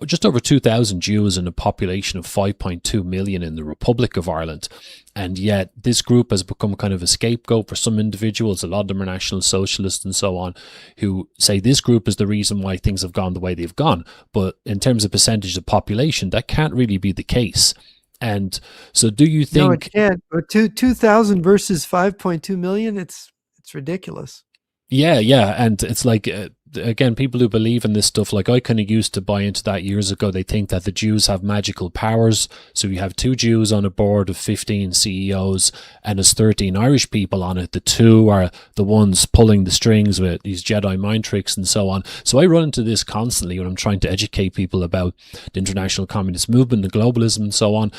just over 2,000 Jews in a population of 5.2 million in the Republic of Ireland. And yet this group has become kind of a scapegoat for some individuals. A lot of them are National Socialists and so on, who say this group is the reason why things have gone the way they've gone. But in terms of percentage of population, that can't really be the case. And so do you think... No, it can't. But 2,000 versus 5.2 million, it's ridiculous. Yeah. And it's like, again, people who believe in this stuff, like I kind of used to buy into that years ago. They think that the Jews have magical powers. So you have 2 Jews on a board of 15 CEOs and there's 13 Irish people on it. The 2 are the ones pulling the strings with these Jedi mind tricks and so on. So I run into this constantly when I'm trying to educate people about the international communist movement, the globalism and so on.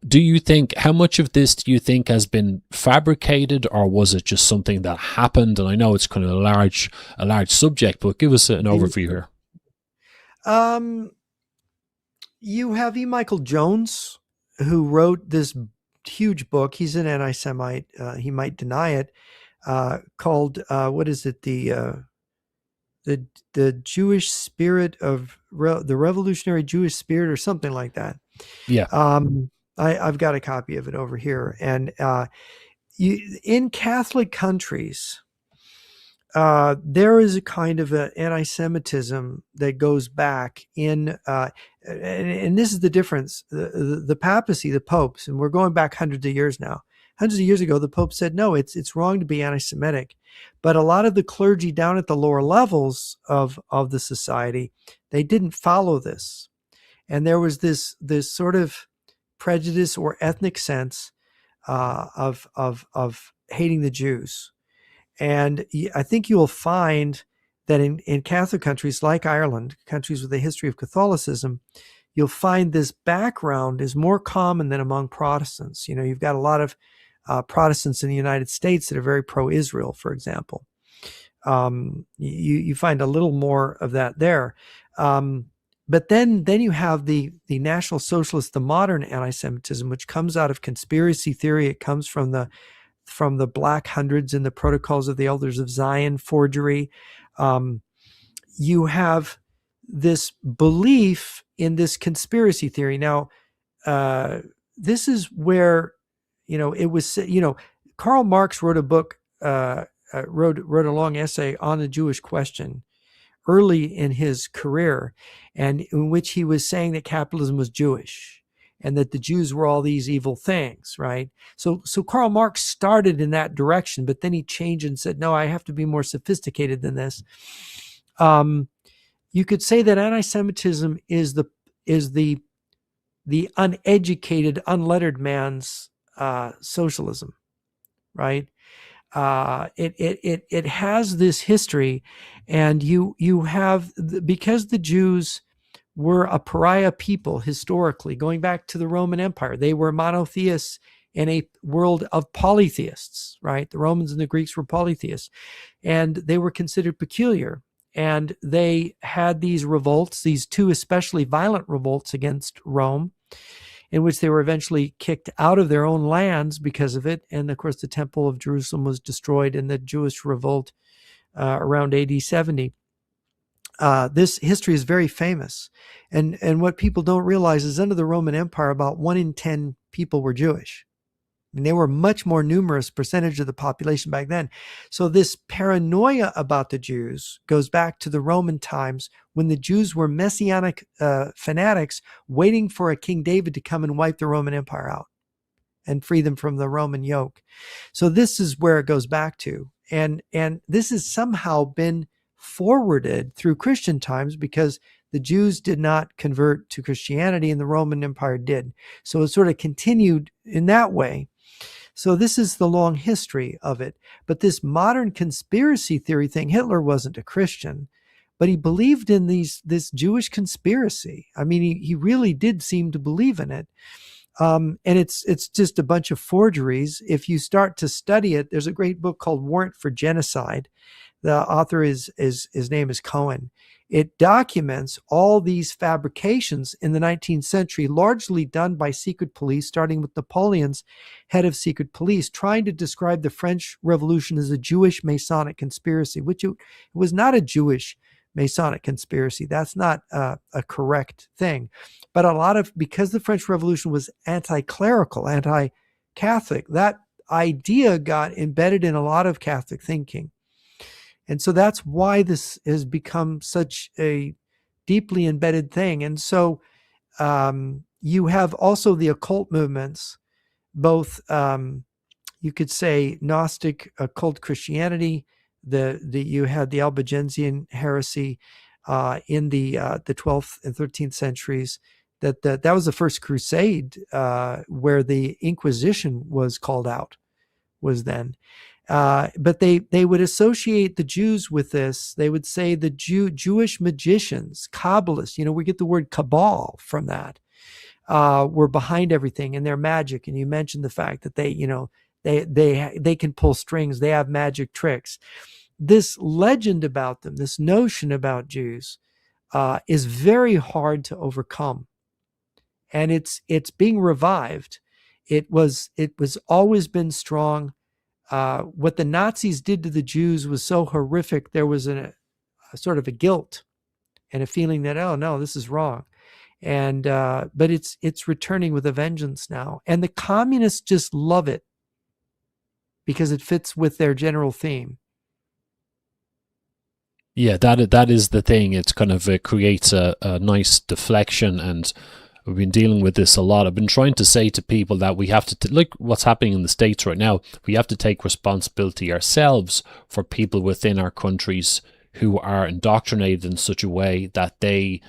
Do you think, how much of this do you think has been fabricated, or was it just something that happened? And I know it's kind of a large subject, but give us an overview here. You have E. Michael Jones, who wrote this huge book. He's an anti-Semite. He might deny it. Called what is it? The Jewish spirit of the revolutionary Jewish spirit, or something like that. Yeah. I've got a copy of it over here. And in Catholic countries, there is a kind of an anti-Semitism that goes back in, and this is the difference. The papacy, the popes, and we're going back hundreds of years now. Hundreds of years ago, the Pope said, no, it's wrong to be anti-Semitic. But a lot of the clergy down at the lower levels of the society, they didn't follow this. And there was this sort of prejudice or ethnic sense of hating the Jews. And I think you will find that in Catholic countries like Ireland, countries with a history of Catholicism, you'll find this background is more common than among Protestants. You've got a lot of Protestants in the United States that are very pro-Israel, for example. You find a little more of that there. But then you have the National Socialist, the modern anti-Semitism, which comes out of conspiracy theory. It comes from the Black Hundreds and the Protocols of the Elders of Zion forgery. You have this belief in this conspiracy theory. Now, this is where, it was, Karl Marx wrote a book, wrote a long essay on the Jewish question, early in his career, and in which he was saying that capitalism was Jewish and that the Jews were all these evil things, right? So Karl Marx started in that direction, but then he changed and said, no, I have to be more sophisticated than this. You could say that anti-Semitism is the uneducated, unlettered man's socialism, right? It has this history, and you have, because the Jews were a pariah people historically, going back to the Roman Empire. They were monotheists in a world of polytheists, right? The Romans and the Greeks were polytheists, and they were considered peculiar. And they had these revolts, these two especially violent revolts against Rome, in which they were eventually kicked out of their own lands because of it. And of course, the Temple of Jerusalem was destroyed in the Jewish revolt around AD 70. This history is very famous. And what people don't realize is under the Roman Empire, about 1 in 10 people were Jewish. I mean, they were a much more numerous percentage of the population back then. So this paranoia about the Jews goes back to the Roman times, when the Jews were messianic fanatics waiting for a King David to come and wipe the Roman Empire out and free them from the Roman yoke. So this is where it goes back to. And this has somehow been forwarded through Christian times, because the Jews did not convert to Christianity and the Roman Empire did. So it sort of continued in that way. So this is the long history of it. But this modern conspiracy theory thing, Hitler wasn't a Christian, but he believed in this Jewish conspiracy. I mean, he really did seem to believe in it. And it's just a bunch of forgeries. If you start to study it, there's a great book called Warrant for Genocide. The author his name is Cohen. It documents all these fabrications in the 19th century, largely done by secret police, starting with Napoleon's head of secret police, trying to describe the French Revolution as a Jewish Masonic conspiracy, which it was not a Jewish Masonic conspiracy. That's not a correct thing. But because the French Revolution was anti-clerical, anti-Catholic, that idea got embedded in a lot of Catholic thinking. And so that's why this has become such a deeply embedded thing. And so you have also the occult movements, both you could say Gnostic occult Christianity. You had the Albigensian heresy in the 12th and 13th centuries. That was the first crusade where the Inquisition was called out, was then. But they would associate the Jews with this. They would say the Jewish magicians, Kabbalists, we get the word cabal from that, were behind everything and their magic. And you mentioned the fact that they can pull strings. They have magic tricks. This legend about them, this notion about Jews, is very hard to overcome. And it's being revived. It was always been strong. What the Nazis did to the Jews was so horrific. There was a sort of a guilt and a feeling that, oh no, this is wrong. And but it's returning with a vengeance now. And the communists just love it because it fits with their general theme. Yeah, that is the thing. It's kind of creates a nice deflection, and we've been dealing with this a lot. I've been trying to say to people that we have to, like what's happening in the States right now, we have to take responsibility ourselves for people within our countries who are indoctrinated in such a way that they,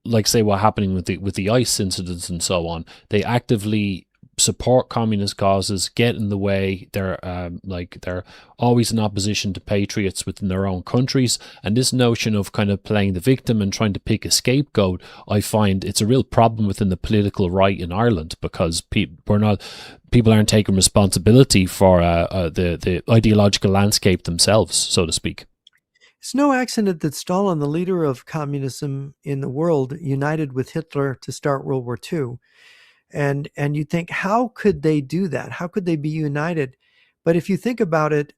like say what happening with the ICE incidents and so on, they actively support communist causes, get in the way. They're always in opposition to patriots within their own countries. And this notion of kind of playing the victim and trying to pick a scapegoat, I find it's a real problem within the political right in Ireland, because people aren't taking responsibility for the ideological landscape themselves, so to speak. It's no accident that Stalin, the leader of communism in the world, united with Hitler to start World War II. And you think, how could they do that? How could they be united? But if you think about it,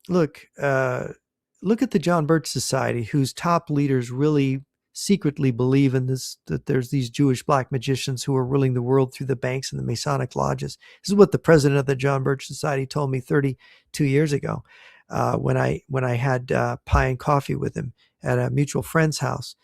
look at the John Birch Society, whose top leaders really secretly believe in this, that there's these Jewish black magicians who are ruling the world through the banks and the Masonic lodges. This is what the president of the John Birch Society told me 32 years ago. when I had pie and coffee with him at a mutual friend's house.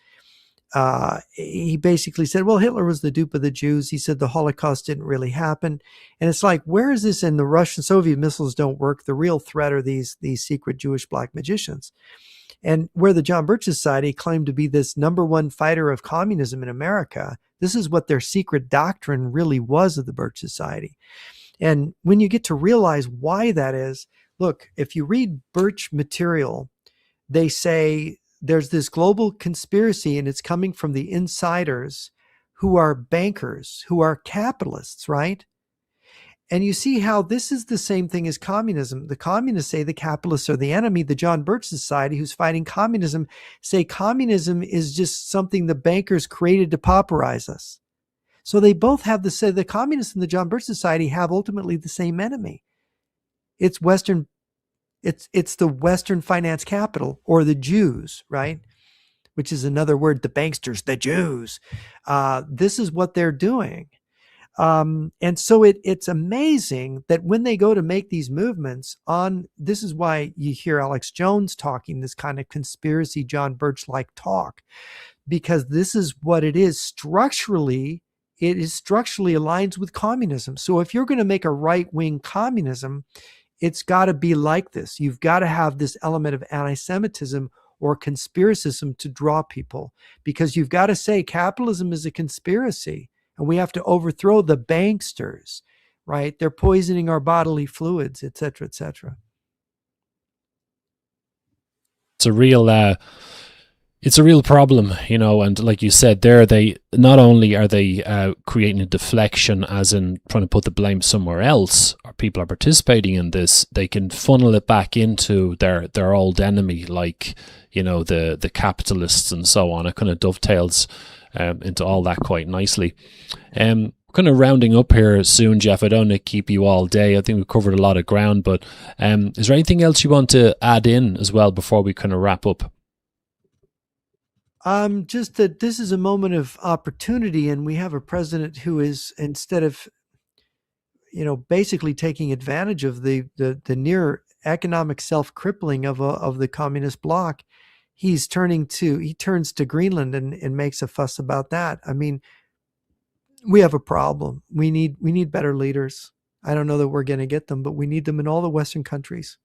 He basically said, well, Hitler was the dupe of the Jews. He said the Holocaust didn't really happen. And it's like, where is this? And the Russian Soviet missiles don't work. The real threat are these secret Jewish black magicians. And where the John Birch Society claimed to be this number one fighter of communism in America, this is what their secret doctrine really was of the Birch Society. And when you get to realize why that is, look, if you read Birch material, they say there's this global conspiracy, and it's coming from the insiders who are bankers, who are capitalists, right? And you see how this is the same thing as communism. The communists say the capitalists are the enemy. The John Birch Society, who's fighting communism, say communism is just something the bankers created to pauperize us. So they both have the communists and the John Birch Society have ultimately the same enemy. It's Western. It's the Western finance capital, or the Jews, right? Which is another word, the banksters, the Jews. This is what they're doing. And so it's amazing that when they go to make these movements this is why you hear Alex Jones talking this kind of conspiracy John Birch-like talk, because this is what it is structurally. It is structurally aligns with communism. So if you're going to make a right-wing communism, it's got to be like this. You've got to have this element of anti-Semitism or conspiracism to draw people, because you've got to say capitalism is a conspiracy and we have to overthrow the banksters, right? They're poisoning our bodily fluids, et cetera, et cetera. It's a real problem, and like you said there, they not only are they creating a deflection, as in trying to put the blame somewhere else, or people are participating in this, they can funnel it back into their old enemy, like, the capitalists and so on. It kind of dovetails into all that quite nicely. Kind of rounding up here soon, Jeff. I don't want to keep you all day. I think we've covered a lot of ground, but is there anything else you want to add in as well before we kind of wrap up? Just that this is a moment of opportunity, and we have a president who is, instead of, basically taking advantage of the near economic self-crippling of the communist bloc, he turns to Greenland and makes a fuss about that. I mean, we have a problem. We need better leaders. I don't know that we're going to get them, but we need them in all the Western countries.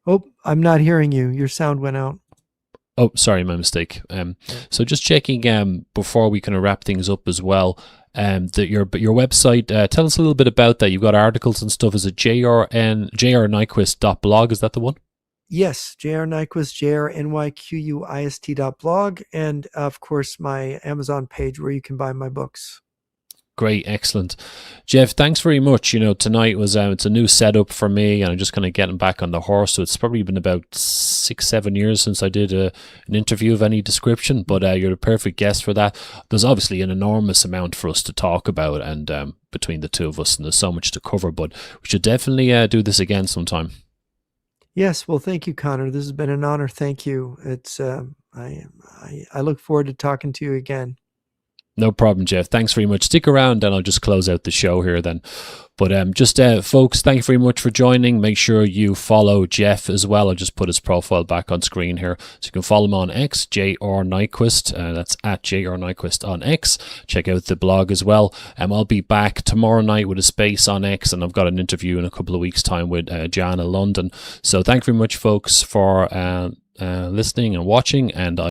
Oh, I'm not hearing you. Your sound went out. Oh, sorry, my mistake. So just checking before we kind of wrap things up as well. That your website. Tell us a little bit about that. You've got articles and stuff. Is it jrnyquist.blog? Is that the one? Yes, J.R. Nyquist, JRNYQUIST.blog, and of course my Amazon page where you can buy my books. Great, excellent. Jeff, thanks very much. Tonight was it's a new setup for me, and I'm just kind of getting back on the horse. So it's probably been about 6-7 years since I did an interview of any description, but you're the perfect guest for that. There's obviously an enormous amount for us to talk about, and between the two of us, and there's so much to cover, but we should definitely do this again sometime. Yes, well, thank you, Connor. This has been an honor. Thank you. It's I look forward to talking to you again. No problem, Jeff. Thanks very much. Stick around and I'll just close out the show here then. But folks, thank you very much for joining. Make sure you follow Jeff as well. I'll just put his profile back on screen here. So you can follow him on X, J.R. Nyquist. That's at J.R. Nyquist on X. Check out the blog as well. I'll be back tomorrow night with a space on X, and I've got an interview in a couple of weeks' time with Jana London. So thank you very much, folks, for listening and watching, and